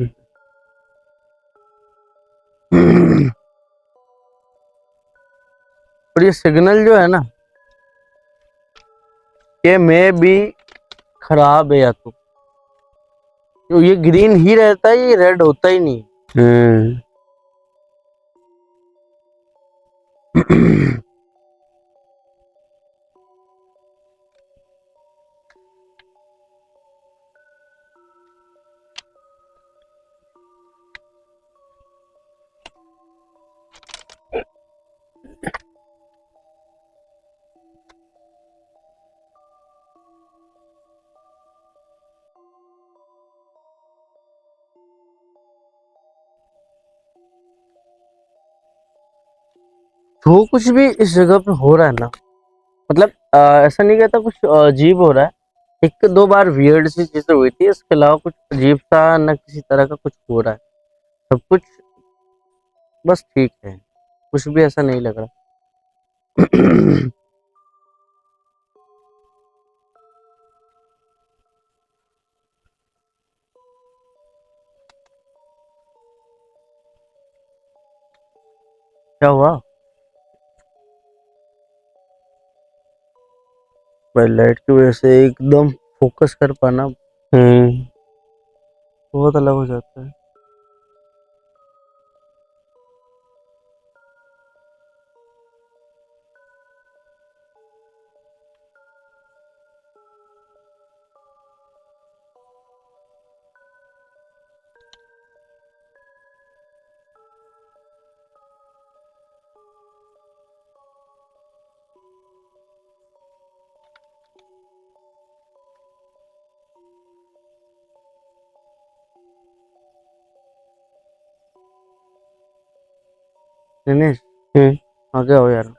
A: और ये सिग्नल जो है ना, ये में भी खराब है, या तो ये ग्रीन ही रहता है, ये रेड होता ही नहीं। जो कुछ भी इस जगह पे हो रहा है ना, मतलब ऐसा नहीं कहता कुछ अजीब हो रहा है, एक दो बार वियर्ड सी चीजें हुई थी, इसके अलावा कुछ अजीब सा न किसी तरह का कुछ हो रहा है, सब कुछ बस ठीक है, कुछ भी ऐसा नहीं लग रहा। क्या हुआ भाई? लाइट की वजह से एकदम फोकस कर पाना बहुत अलग हो जाता है। दिनेश, आगे आओ यार।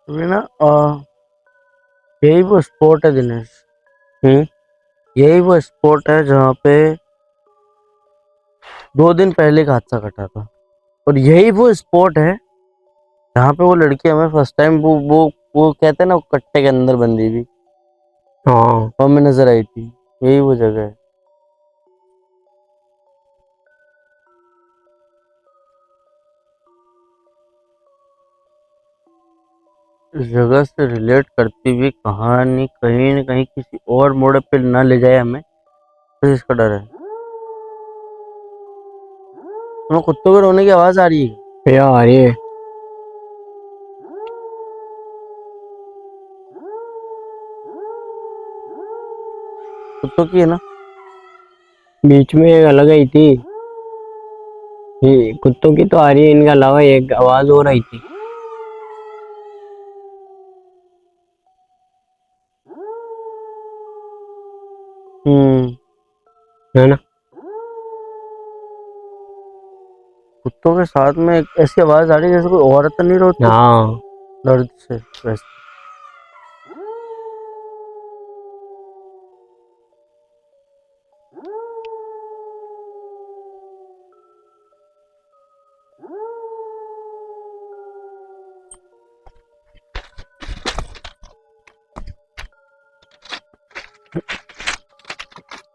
A: तुम्हें ना यही वो स्पॉट है दिनेश, यही वो स्पॉट है जहाँ पे 2 दिन पहले का हादसा घटा था, और यही वो स्पॉट है जहाँ पे वो लड़की हमें फर्स्ट टाइम वो कहते हैं ना, वो कट्टे के अंदर बंदी थी,
B: हाँ
A: वो हमें नजर आई थी। यही वो जगह है। इस जगह से रिलेट करती हुई कहानी कहीं न कहीं किसी और मोड़ पे ना ले जाए हमें, तो इसका डर है। तुम्हें कुत्तों के रोने की आवाज आ रही है?
B: या आ रही है।
A: कुत्तों की है ना?
B: बीच में एक अलग आई थी, ये कुत्तों की तो आ रही है, इनके अलावा एक आवाज हो रही थी। है ना?
A: कुत्तों के साथ में एक ऐसी आवाज आ रही है जैसे कोई औरत नहीं रोती
B: हाँ
A: दर्द से, वैसे।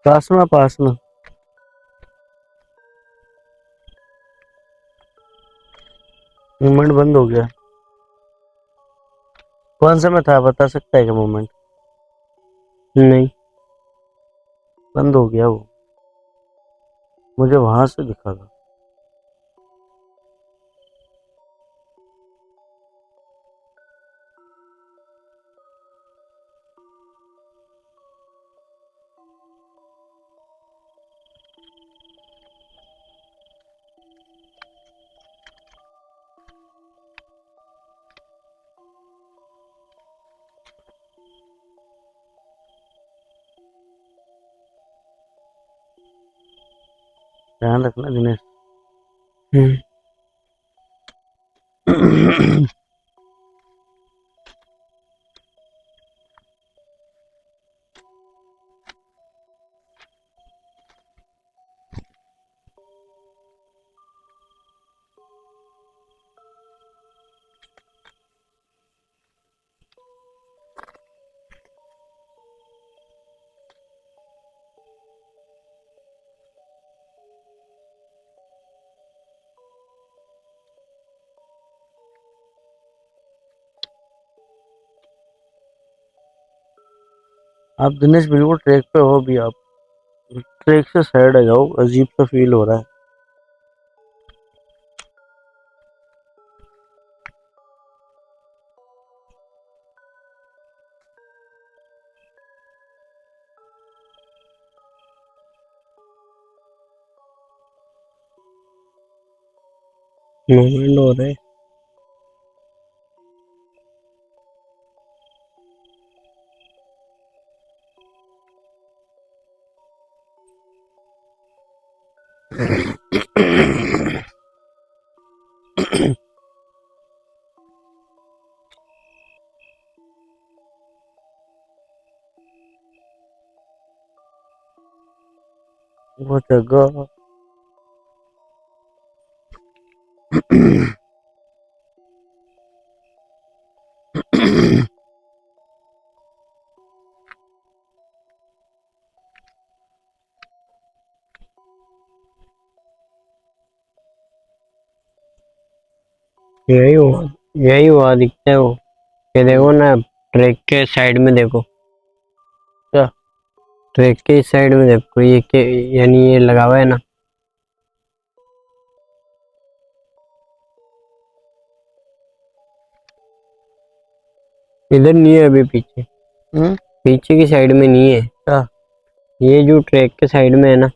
A: पास में मूवमेंट बंद हो गया। कौन सा में था, बता सकता है क्या मूवमेंट?
B: नहीं,
A: बंद हो गया वो, मुझे वहां से दिखा था। ध्यान रखना दिनेश। आप दिनेश बिल्कुल ट्रैक पे हो अभी। आप ट्रैक से साइड आ जाओ, अजीब सा फील हो रहा है।
B: मूवमेंट हो रहे।
A: वो जगह
B: यही हुआ दिखता है वो। ये देखो ना, ट्रैक के साइड में देखो।
A: क्या?
B: ट्रैक के साइड में देखो, ये के यानी ये लगा हुआ है ना। इधर नहीं है अभी पीछे। पीछे की साइड में नहीं है।
A: क्या?
B: ये जो ट्रैक के साइड में है ना।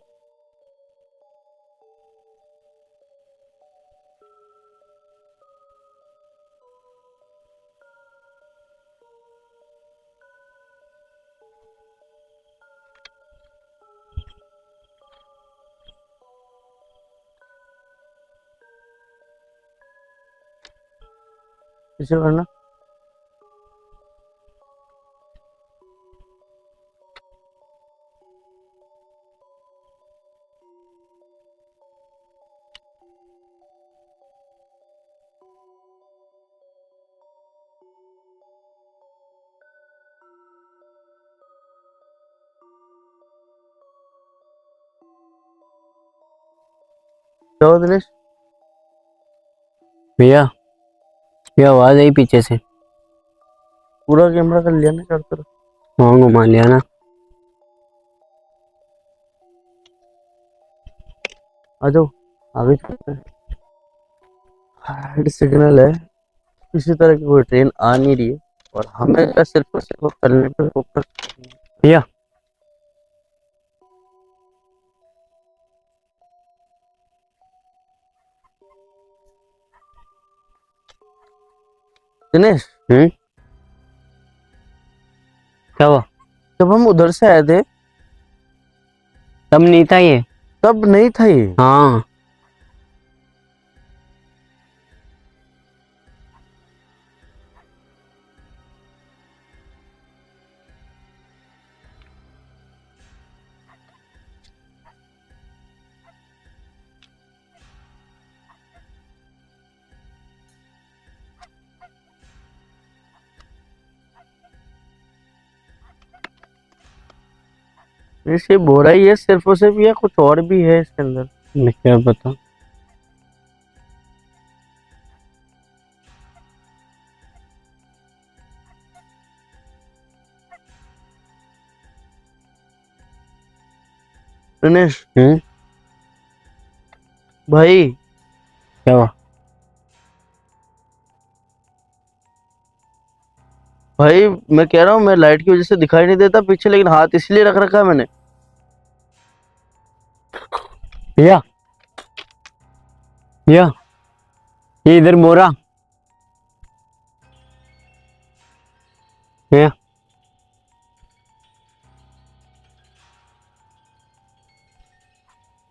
A: पीछे करना। जाओ दिनेश।
B: भैया, ये आवाज आई पीछे से।
A: पूरा कैमरा कर लिया ना चारों तरफ।
B: हाँ, घुमा लिया ना।
A: आ जाओ, आगे चलते हैं। हेड सिग्नल है, किसी तरह की कोई ट्रेन आ नहीं रही है और हमें सिर्फ और सिर्फ चलने पे फोकस।
B: भैया,
A: दिनेश,
B: क्या हुआ?
A: जब हम उधर से आए थे
B: तब नहीं था ये।
A: तब नहीं था ये।
B: हाँ,
A: ये बोरा ही है सिर्फ और सिर्फ, या कुछ और भी है इसके अंदर?
B: मैं क्या पता।
A: दिनेश
B: भाई,
A: भाई,
B: क्या हुआ?
A: भाई मैं कह रहा हूँ, मैं लाइट की वजह से दिखाई नहीं देता पीछे, लेकिन हाथ इसलिए रख रखा है मैंने।
B: भैया, भैया, ये इधर बोरा। भैया,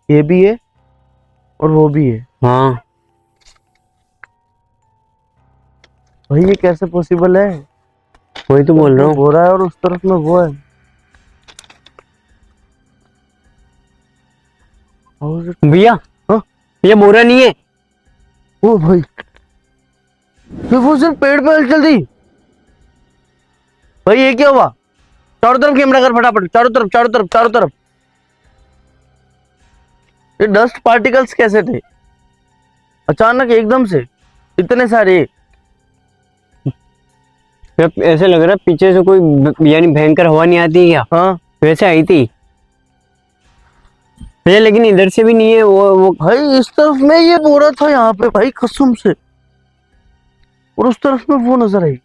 A: ये भी है और वो भी है।
B: हाँ,
A: भाई ये कैसे पॉसिबल है?
B: वही तो बोल रहा हूँ।
A: बोरा है और उस तरफ में वो है।
B: भैया,
A: हाँ?
B: ये बोरा नहीं है।
A: ओ भाई, ये वो सिर्फ पेड़ पे हलचल थी। भाई ये क्या हुआ? चारों तरफ कैमरा कर फटाफट, चारों तरफ चारों तरफ चारों तरफ। ये डस्ट पार्टिकल्स कैसे थे अचानक एकदम से, इतने सारे?
B: ऐसे लग रहा है पीछे से कोई यानी भयंकर हवा नहीं आती क्या,
A: हाँ
B: वैसे आई थी भैया, लेकिन इधर से भी नहीं है वो।
A: भाई इस तरफ में ये बोरा था यहाँ पे भाई कसम से, और उस तरफ में वो नजर आई,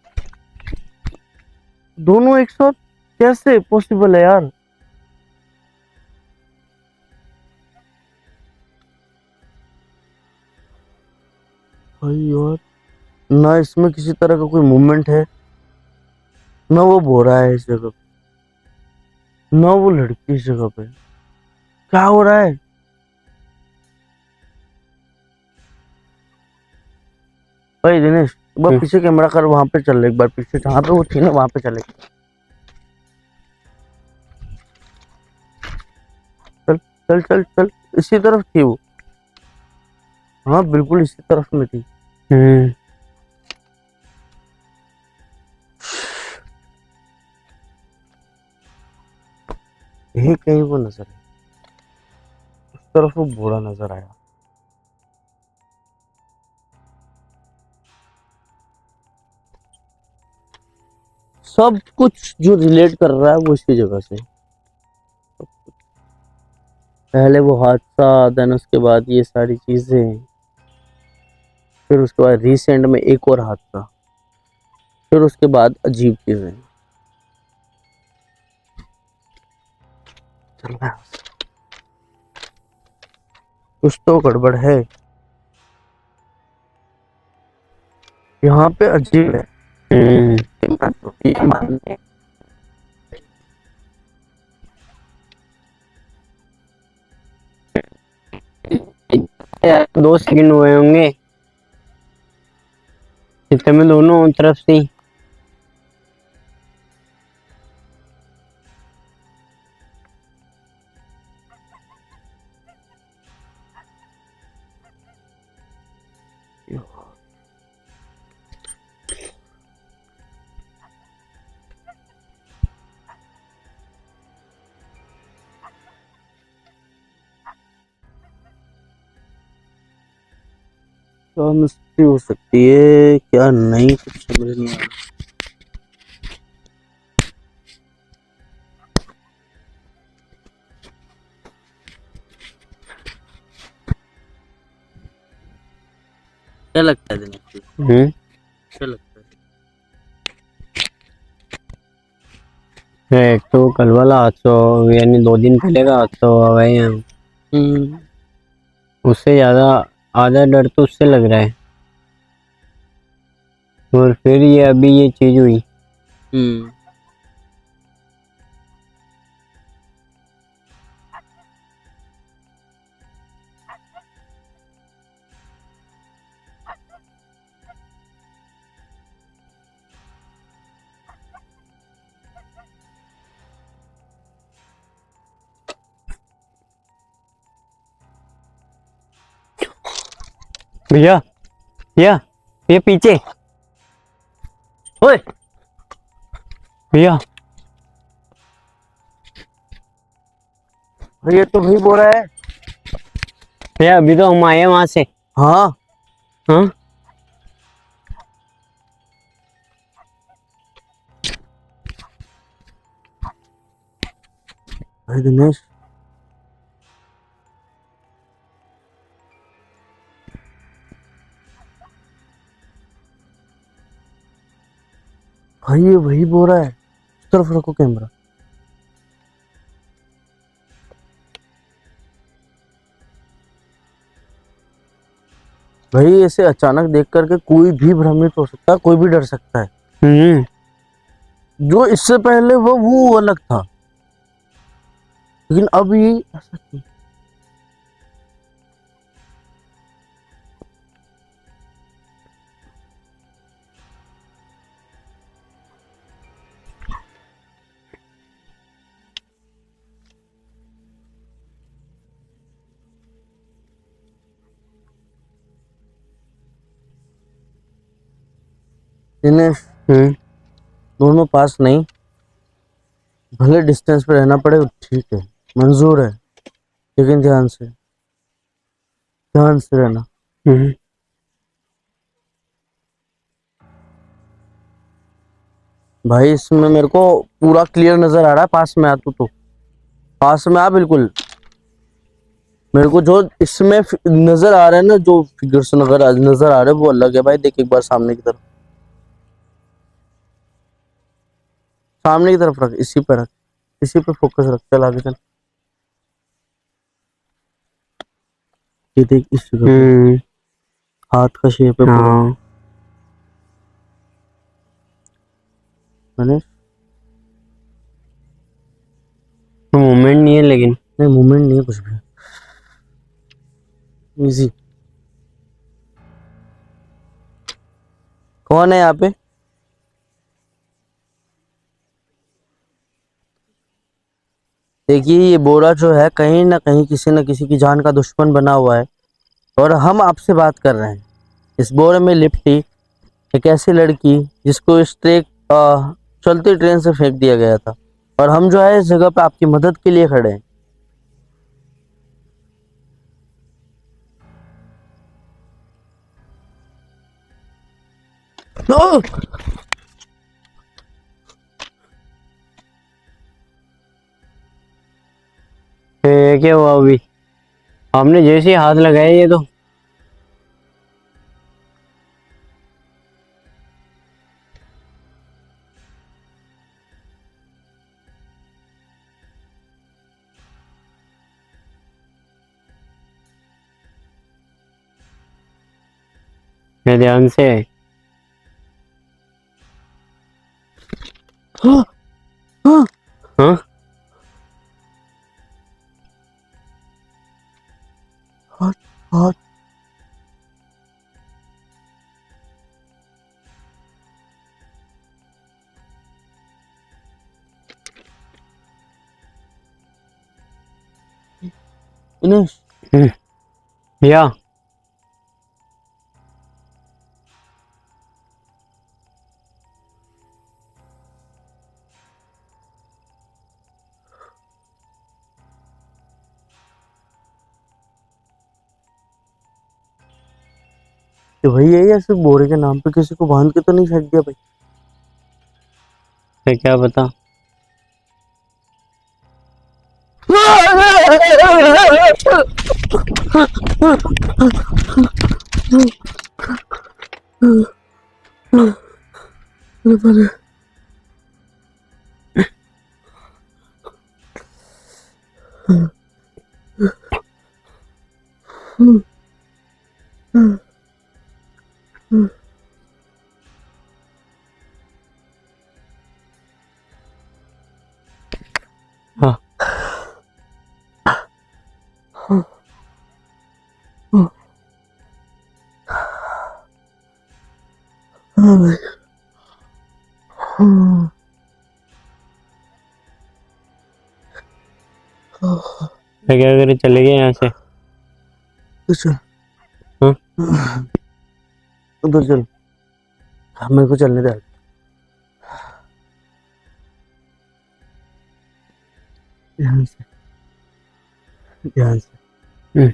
A: दोनों एक साथ कैसे पॉसिबल है यार। भाई यार ना इसमें किसी तरह का कोई मूवमेंट है, ना वो बोरा है इस जगह पे, ना वो लड़की इस जगह पे, क्या हो रहा है। भाई दिनेश एक बार पीछे कैमरा कर, वहां पे चल, एक बार पीछे जहाँ पे वो थी ना वहां पे चले, चल चल चल चल, इसी तरफ थी वो, हाँ बिल्कुल इसी तरफ में थी। यही कहीं वो नजर है, उस तरफ वो बोरा नजर आया। सब कुछ जो रिलेट कर रहा है वो इसी जगह से, पहले वो हादसा, देन उसके बाद ये सारी चीजें, फिर उसके बाद रिसेंट में एक और हादसा, फिर उसके बाद अजीब चीजें। चल रहा है, कुछ तो गड़बड़ है यहाँ पे, अजीब है। ये मानते हैं।
B: 2 सेकंड हुए होंगे इतने में दोनों तरफ से ही।
A: क्या मिस्ट्री हो सकती है, क्या नहीं, कुछ समझ नहीं आ रहा। क्या लगता है दिनेश, क्या लगता
B: एक तो कल वाला हादसा यानी 2 दिन पहले का हादसा हुआ भाई यहाँ,
A: है।
B: उससे ज्यादा आधा डर तो उससे लग रहा है, और फिर ये अभी ये चीज हुई।
A: हम्म।
B: भैया भैया ये पीछे,
A: ओए
B: भैया
A: ये तो भाई बोल रहा है।
B: भैया अभी तो हम आए वहां से।
A: हाँ
B: हाँ
A: भाई दिनेश, भाई ये वही बोल रहा है, उस तरफ रखो कैमरा। भाई ऐसे अचानक देख करके कोई भी भ्रमित हो सकता है, कोई भी डर सकता है। जो इससे पहले वो अलग था, लेकिन अब ये ऐसा क्यों? दिनेश दोनों पास नहीं, भले डिस्टेंस पे रहना पड़े ठीक है, मंजूर है, लेकिन ध्यान से रहना। भाई इसमें मेरे को पूरा क्लियर नजर आ रहा है, पास में आ तू तो, पास में आ बिल्कुल। मेरे को जो इसमें नजर आ रहा है ना, जो फिगर्स नजर आ रहे हैं वो अलग है भाई। देख एक बार सामने की तरफ, सामने की तरफ रख, इसी पे रख, इसी पे फोकस रख, चल आगे चल। ये देख इस जगह पे हाथ का शेप है पूरा।
B: हाँ
A: मैंने
B: मूवमेंट नहीं है लेकिन।
A: नहीं, मूवमेंट नहीं है कुछ भी, इजी। कौन है यहाँ पे? देखिए ये बोरा जो है कहीं ना कहीं किसी न किसी की जान का दुश्मन बना हुआ है, और हम आपसे बात कर रहे हैं। इस बोरे में लिपटी एक ऐसी लड़की जिसको इस चलती ट्रेन से फेंक दिया गया था, और हम जो है इस जगह पे आपकी मदद के लिए खड़े हैं। ओ!
B: ये क्या हुआ अभी? आपने जैसे ही हाथ लगाया ये तो। मैं ध्यान से।
A: हाँ, हाँ,
B: हाँ
A: हाथ, हाथ। दिनेश,
B: भैया
A: ये भाई यही ऐसे बोरे के नाम पे किसी को बांध के तो नहीं फेंक दिया भाई?
B: मैं क्या बता। हाँ मैं क्या करे, चले गए यहाँ से।
A: चल
B: हाँ
A: उधर चल, मेरे को चलने दे। ध्यान से, ध्यान से।
B: हम्म।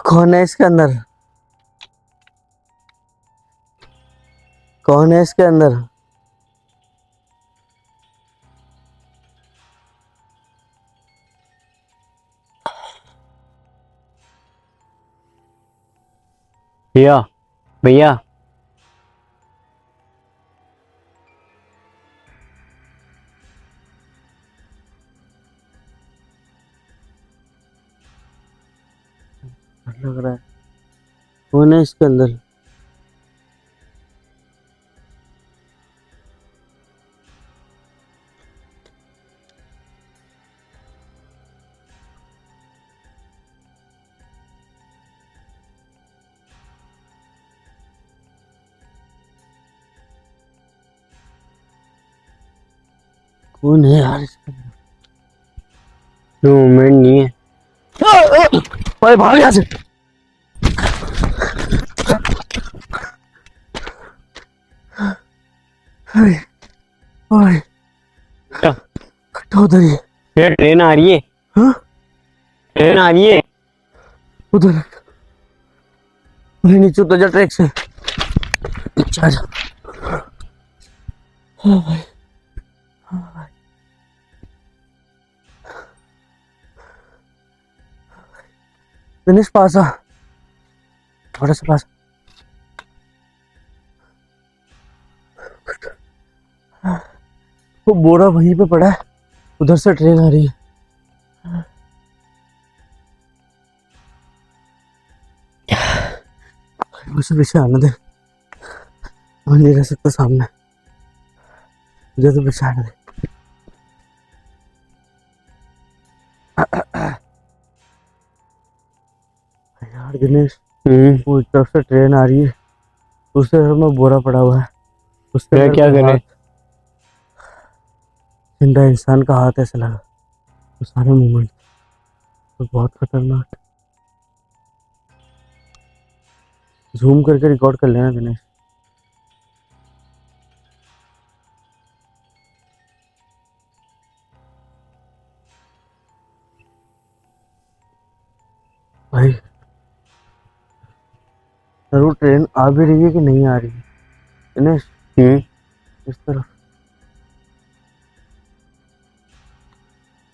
A: कौन है इसके अंदर? कौन है इसके अंदर?
B: भैया भैया
A: लग रहा है कौन है इसके अंदर। कौन है यार इसके अंदर।
B: मूवमेंट नहीं है।
A: ओए भाग यहाँ से। ओए ओए
B: क्या?
A: तो उधर ही
B: ये ट्रेन आ रही है।
A: हाँ
B: ट्रेन आ रही है।
A: उधर भाई नीचे उतर जा ट्रैक से। अच्छा जा। हाँ भाई हाँ भाई। दिनेश पास आ थोड़ा सा पास। वो बोरा वहीं पे पड़ा है उधर से ट्रेन आ रही है। मुझे पीछे आने दे मैं नहीं रह सकता सामने मुझे तो पीछे आने दे। यार दिनेश वो एक तरफ से ट्रेन आ रही है दूसरी तरफ में बोरा पड़ा हुआ है उसके
B: मैं
A: अंदर
B: क्या
A: कोई
B: करे?
A: हाथ जिंदा इंसान का हाथ ऐसा लगा वो सारे मूवमेंट तो बहुत खतरनाक। जूम करके रिकॉर्ड कर लेना दिनेश। भाई जरूर ट्रेन आ भी रही है कि नहीं आ रही है दिनेश इस तरफ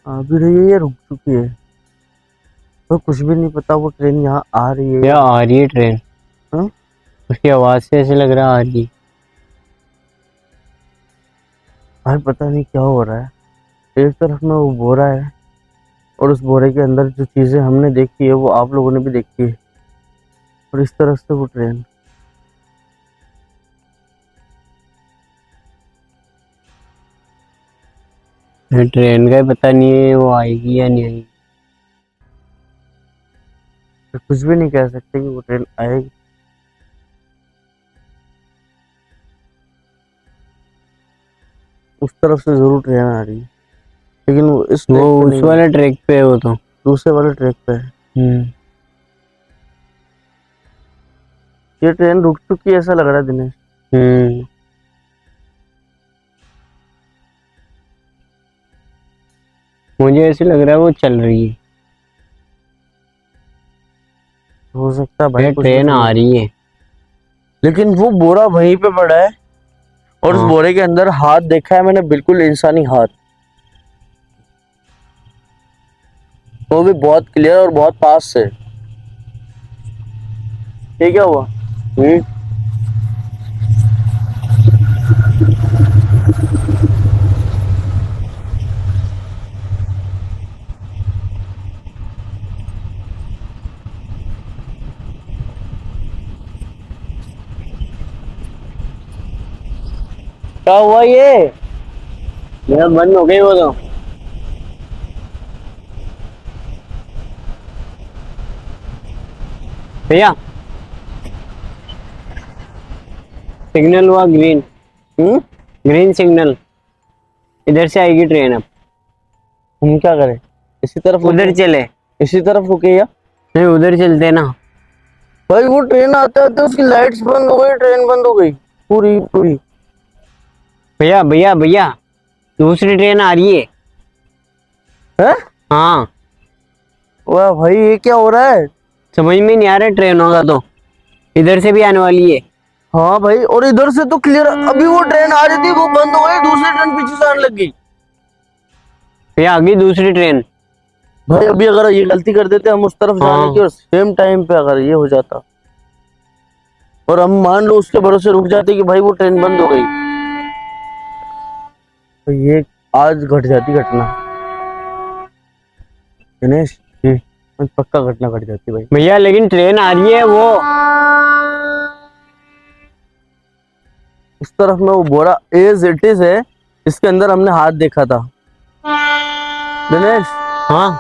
A: आ भी रही है या रुक चुकी है तो कुछ भी नहीं पता वो ट्रेन यहाँ आ रही है
B: क्या आ रही है ट्रेन?
A: हाँ?
B: उसकी आवाज से ऐसे लग रहा है आ रही है।
A: भाई पता नहीं क्या हो रहा है एक तरफ में वो बोरा है और उस बोरे के अंदर जो चीजें हमने देखी है वो आप लोगों ने भी देखी है और इस तरफ से वो ट्रेन।
B: ट्रेन का ही पता नहीं है वो आएगी या नहीं आएगी।
A: तो कुछ भी नहीं कह सकते कि वो ट्रेन आएगी। उस तरफ से जरूर ट्रेन आ रही है लेकिन वो इस
B: वो
A: ट्रैक पे
B: उस
A: नहीं है
B: वाले ट्रैक पे है वो तो।
A: दूसरे वाले ट्रैक पे है। ये ट्रेन रुक चुकी है ऐसा लग रहा है दिनेश।
B: मुझे ऐसे लग रहा है वो चल रही है।
A: हो सकता है भाई
B: ये
A: कुछ भी
B: ट्रेन
A: चल
B: आ
A: रहा है।
B: रही है।
A: लेकिन वो बोरा वहीं पे पड़ा है और उस
B: हाँ।
A: बोरे के अंदर हाथ देखा है मैंने बिल्कुल इंसानी हाथ वो भी बहुत क्लियर और बहुत पास से। ये क्या हुआ।
B: क्या हुआ ये? मेरा बंद हो गई वो तो। भैया सिग्नल हुआ ग्रीन। Green signal. इधर से आएगी ट्रेन अब।
A: हम क्या करें इसी तरफ
B: उधर
A: रुके
B: चले।
A: इसी तरफ रुके या
B: नहीं उधर चलते ना।
A: भाई वो ट्रेन आते आते उसकी लाइट्स बंद हो गई ट्रेन बंद हो गई पूरी पूरी।
B: भैया भैया भैया दूसरी ट्रेन आ रही है।
A: है
B: हाँ
A: वाह भाई ये क्या हो रहा है।
B: समझ में नहीं आ रहा ट्रेनों का तो। इधर से भी आने वाली है।
A: हाँ भाई और इधर से तो क्लियर अभी वो ट्रेन आ रही थी वो बंद हो गई दूसरी ट्रेन पीछे से आने लग गई।
B: भैया आ गई दूसरी ट्रेन।
A: भाई अभी अगर ये गलती कर देते हम उस तरफ जाने की और सेम टाइम पे अगर ये हो जाता और हम मान लो उसके भरोसे रुक जाते कि भाई वो ट्रेन बंद हो गई तो ये आज घट जाती घटना। दिनेश पक्का घटना घट जाती भाई।
B: भैया लेकिन ट्रेन आ रही है वो।
A: उस तरफ में वो बोरा एज इट इज है, इसके अंदर हमने हाथ देखा था दिनेश।
B: हाँ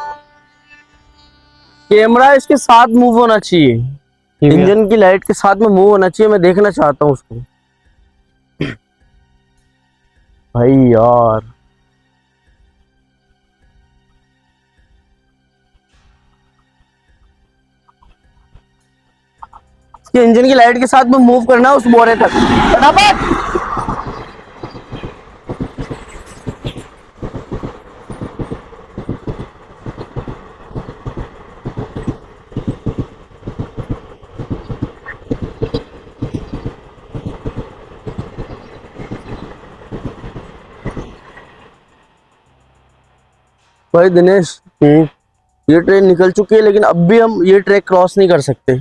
A: कैमरा इसके साथ मूव होना चाहिए,
B: जी भैया।
A: इंजन की लाइट के साथ में मूव होना चाहिए, मैं देखना चाहता हूँ उसको। भाई यार इसके इंजन की लाइट के साथ में मूव करना है उस बोरे तक फटाफट। भाई दिनेश ये ट्रेन निकल चुकी है, लेकिन अब भी हम ये ट्रैक क्रॉस नहीं कर सकते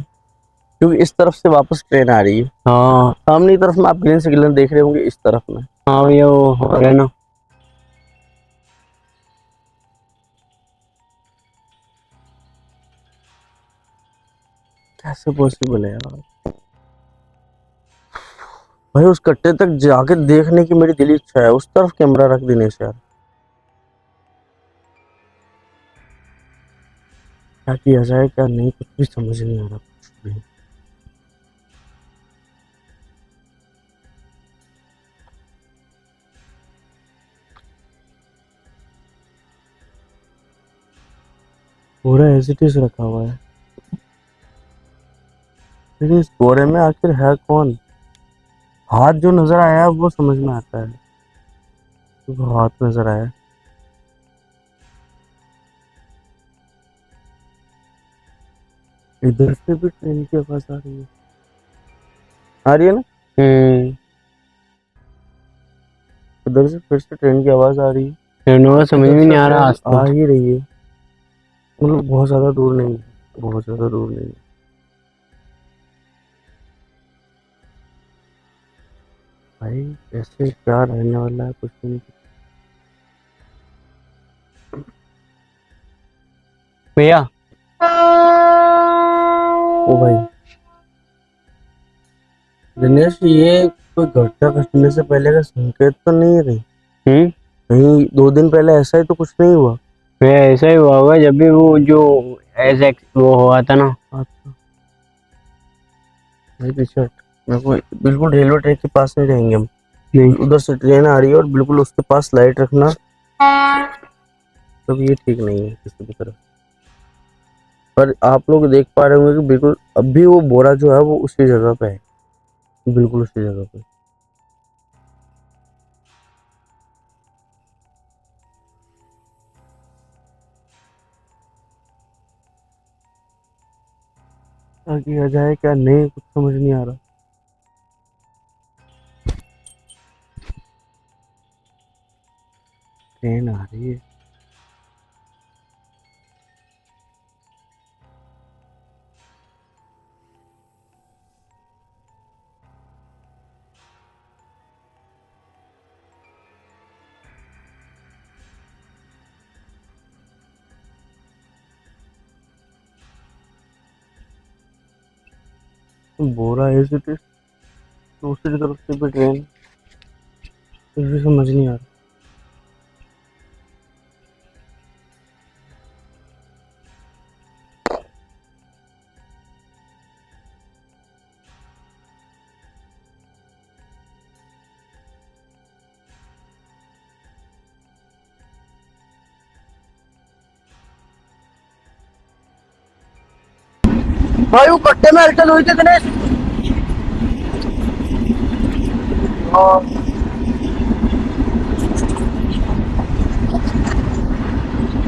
A: क्योंकि इस तरफ से वापस ट्रेन आ रही है।
B: हाँ
A: सामने की तरफ में आप ग्रीन सिग्नल देख रहे होंगे, इस तरफ में।
B: हाँ भैया वो हो रहा है ना।
A: कैसे पॉसिबल है यार। भाई उस कट्टे तक जाके देखने की मेरी दिली इच्छा है, उस तरफ कैमरा रख देने से यार। क्या किया जाए क्या नहीं, कुछ भी समझ नहीं आ रहा कुछ भी। पूरा एज इट इज रखा हुआ है, लेकिन इस बोरे में आखिर है कौन। हाथ जो नजर आया वो समझ में आता है, वो हाथ नजर आया। इधर से भी ट्रेन की आवाज आ रही है, आ रही है ना। इधर से फिर से ट्रेन की आवाज आ रही है,
B: ट्रेनों का समझ में नहीं आ रहा आज
A: आ
B: तो।
A: ही रही है। मतलब बहुत ज्यादा दूर नहीं है, बहुत ज्यादा दूर नहीं है। भाई ऐसे क्या रहने वाला है कुछ नहीं।
B: भैया
A: ओ भाई दिनेश, ये कोई घटना घटने से पहले का संकेत तो नहीं है कहीं? कहीं 2 दिन पहले ऐसा ही तो कुछ नहीं हुआ?
B: भैया ऐसा ही हुआ होगा जब भी वो जो ऐसे वो हुआ था ना।
A: अच्छा भाई पीछे हट। मेरे को बिल्कुल रेलवे ट्रैक के पास नहीं रहेंगे हम।
B: नहीं
A: उधर से ट्रेन आ रही है और बिल्कुल उसके पास लाइट रखना, तब ये ठीक नहीं है किसी भी तरह। पर आप लोग देख पा रहे होंगे कि बिल्कुल अभी वो बोरा जो है वो उसी जगह पे है, बिल्कुल उसी जगह पे। क्या किया जाए क्या नहीं, कुछ समझ नहीं आ रहा। ट्रेन आ रही है, बोरा है इट इज, दूसरी तरफ से भी ट्रेन, कुछ भी समझ नहीं आ रहा। भाई वो कट्टे में हलचल हुई थी दिनेश। हाँ,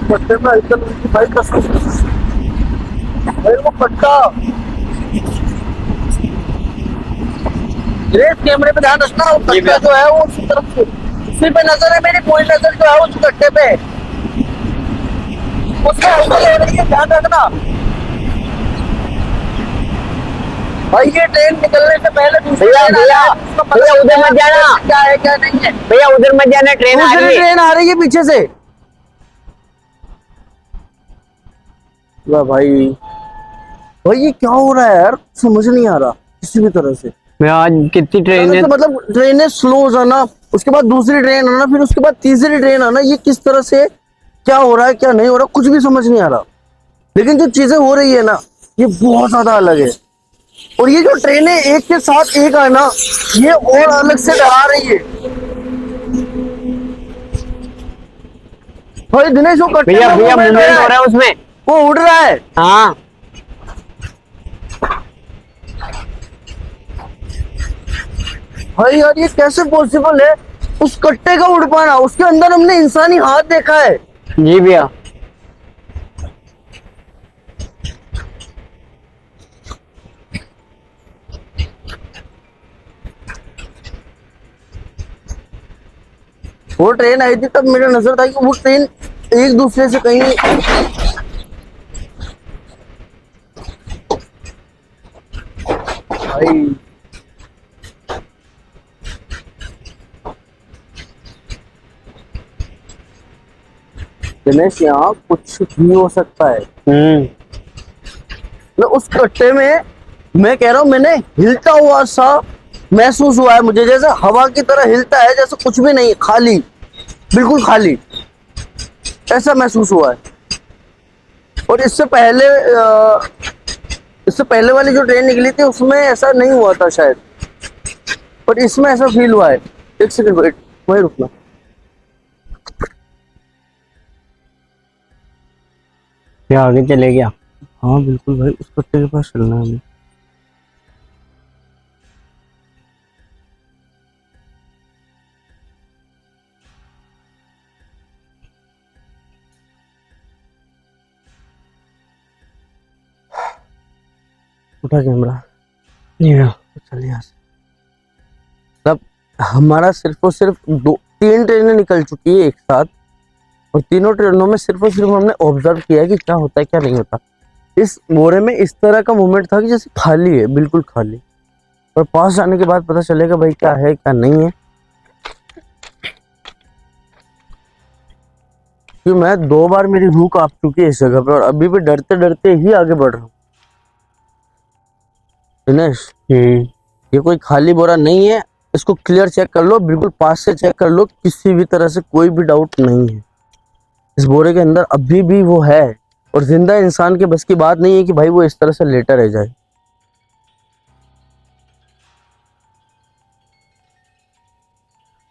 A: कट्टे में हलचल हुई थी भाई कसम से। भाई वो कट्टा, दिनेश कैमरे पे ध्यान रखना, वो कट्टा जो है वो उसी तरफ से, उसी पे नजर है मेरी, पूरी नजर जो है उस कट्टे पे, उसमें हलचल हो रही है, ध्यान रखना। भाई ये ट्रेन निकलने से पहले दूसरी ट्रेन
B: भैया उधर मत जाना,
A: क्या है क्या नहीं है।
B: भैया उधर मत जाना, ट्रेन आ रही है।
A: ट्रेन आ रही है पीछे से, वाह भाई, भाई ये क्या हो रहा है यार, समझ नहीं आ रहा किसी भी तरह से।
B: मैं आज कितनी ट्रेनें,
A: मतलब ट्रेनें स्लो जाना, उसके बाद दूसरी ट्रेन आना, फिर उसके बाद तीसरी ट्रेन आना, ये किस तरह से क्या हो रहा है क्या नहीं हो रहा, कुछ भी समझ नहीं आ रहा। लेकिन जो चीजें हो रही है ना, ये बहुत ज्यादा अलग है। और ये जो ट्रेनें एक के साथ एक आना, ये और अलग से डरा रही है। भाई दिनेश, वो कट्टे
B: भैया
A: में
B: भैया
A: मूवमेंट हो
B: मूवमेंट
A: रहा
B: हो
A: है,
B: रहा है उसमें।
A: वो उड़ रहा है।
B: हाँ
A: भाई यार ये कैसे पॉसिबल है, उस कट्टे का उड़ पाना, उसके अंदर हमने इंसानी हाथ देखा है।
B: जी भैया।
A: वो ट्रेन आई थी तब मेरा नजर था कि वो ट्रेन एक दूसरे से कहीं, भाई दिनेश यहाँ कुछ भी हो सकता है। मैं उस कट्टे में, मैं कह रहा हूँ, मैंने हिलता हुआ सा महसूस हुआ है मुझे, जैसे हवा की तरह हिलता है, जैसे कुछ भी नहीं, खाली, बिल्कुल खाली, ऐसा महसूस हुआ है। और इससे पहले वाली जो ट्रेन निकली थी उसमें ऐसा नहीं हुआ था शायद, पर इसमें ऐसा फील हुआ है। एक सेकंड वेट, वही रुकना।
B: भैया आगे चले गया।
A: हाँ बिल्कुल भाई, उस कट्टे के पास चलना है हमें। उठा कैमरा,
B: जी भैया।
A: चल यहाँ से। तब हमारा सिर्फ और सिर्फ दो तीन ट्रेनें निकल चुकी है एक साथ, और तीनों ट्रेनों में सिर्फ और सिर्फ हमने ऑब्जर्व किया है कि क्या होता है क्या नहीं होता। इस बोरे में इस तरह का मूवमेंट था कि जैसे खाली है, बिल्कुल खाली। और पास जाने के बाद पता चलेगा भाई क्या है क्या नहीं है। क्योंकि मैं 2 बार मेरी रूह कांप चुकी है इस जगह पे, और अभी भी डरते डरते ही आगे बढ़ रहा हूँ। दिनेश, ये कोई खाली बोरा नहीं है, इसको क्लियर चेक कर लो, बिल्कुल पास से चेक कर लो, किसी भी तरह से कोई भी डाउट नहीं है। इस बोरे के अंदर अभी भी वो है, और जिंदा इंसान के बस की बात नहीं है कि भाई वो इस तरह से लेटा रह जाए।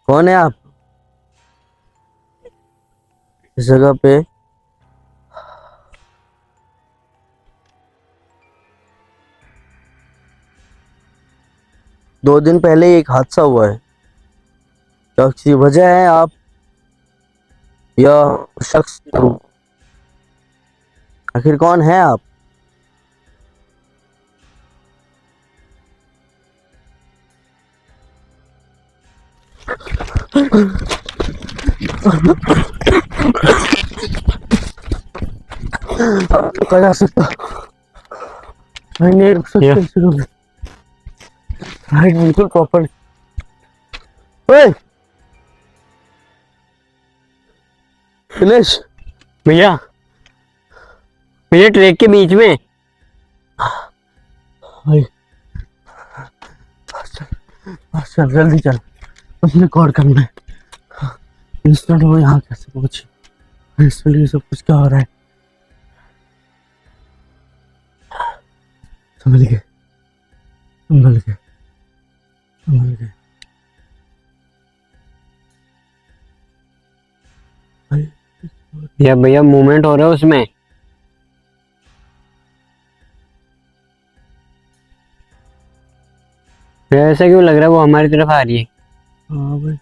A: कौन है आप इस जगह पे? दो दिन पहले एक हादसा हुआ है, क्या किसी वजह है आप या शख्स? आखिर कौन है आप? कहा जा सकता, भाई नहीं रुक सकते
B: Yeah.
A: इस जगह पे। राइट, बिल्कुल प्रॉपर। ओए दिनेश,
B: भैया भैया ट्रैक के बीच में।
A: भाई बस चल जल्दी चल, उसने कॉल करना है इंस्टेंट। वो यहाँ कैसे पहुंची इंस्टेंट, ये सब कुछ क्या हो रहा है? समझ गए, संभल गए, संभल गए भाई।
B: भैया भैया मूवमेंट हो रहा है उसमें। भैया ऐसा क्यों लग रहा है वो हमारी तरफ आ रही है?
A: हाँ भाई,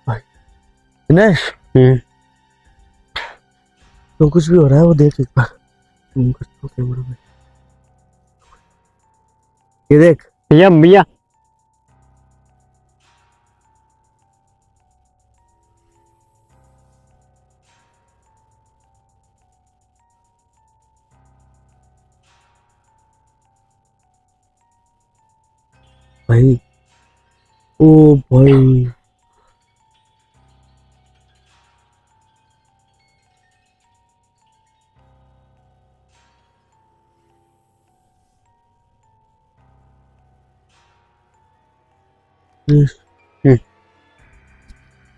A: भाई दिनेश, तो कुछ भी हो रहा है वो देख एक बार, तुम करते हो कैमरा में, ये देख।
B: भैया भैया
A: भाई, ओ भाई,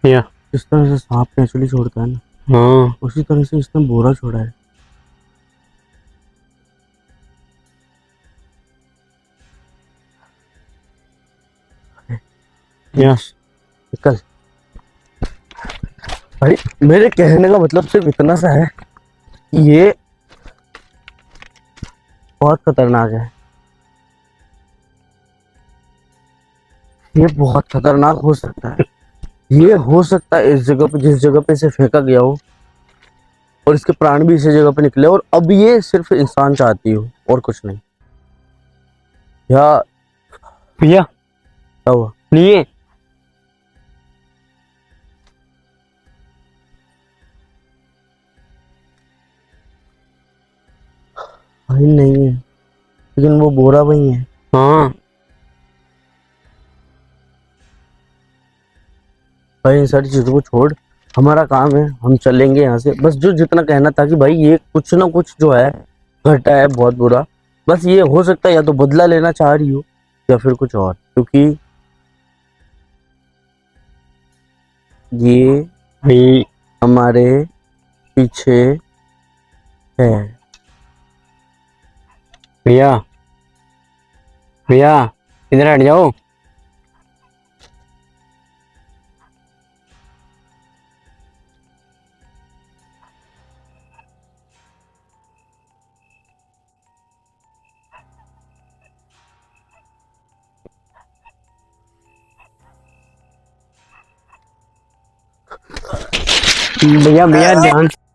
B: या
A: इस तरह से सांप नेचुरली छोड़ता है ना,
B: हाँ
A: उसी तरह से इसने बोरा छोड़ा है।
B: यस
A: निकल भाई। मेरे कहने का मतलब सिर्फ इतना सा है, ये बहुत खतरनाक है, ये बहुत खतरनाक हो सकता है। ये हो सकता है इस जगह पे, जिस जगह पे इसे फेंका गया हो, और इसके प्राण भी इसी जगह पे निकले, और अब ये सिर्फ इंसान चाहती हो और कुछ नहीं। या
B: भैया
A: क्या हुआ?
B: लिए
A: भाई नहीं है, लेकिन वो बोरा वही है।
B: हाँ
A: भाई इन सारी चीजों को छोड़, हमारा काम है, हम चलेंगे यहाँ से। बस जो जितना कहना था कि भाई ये कुछ ना कुछ जो है घटा है बहुत बुरा। बस ये हो सकता है या तो बदला लेना चाह रही हो या फिर कुछ और, क्योंकि ये
B: भाई
A: हमारे पीछे है।
B: भैया भैया इधर हट जाओ। भैया भैया ध्यान से।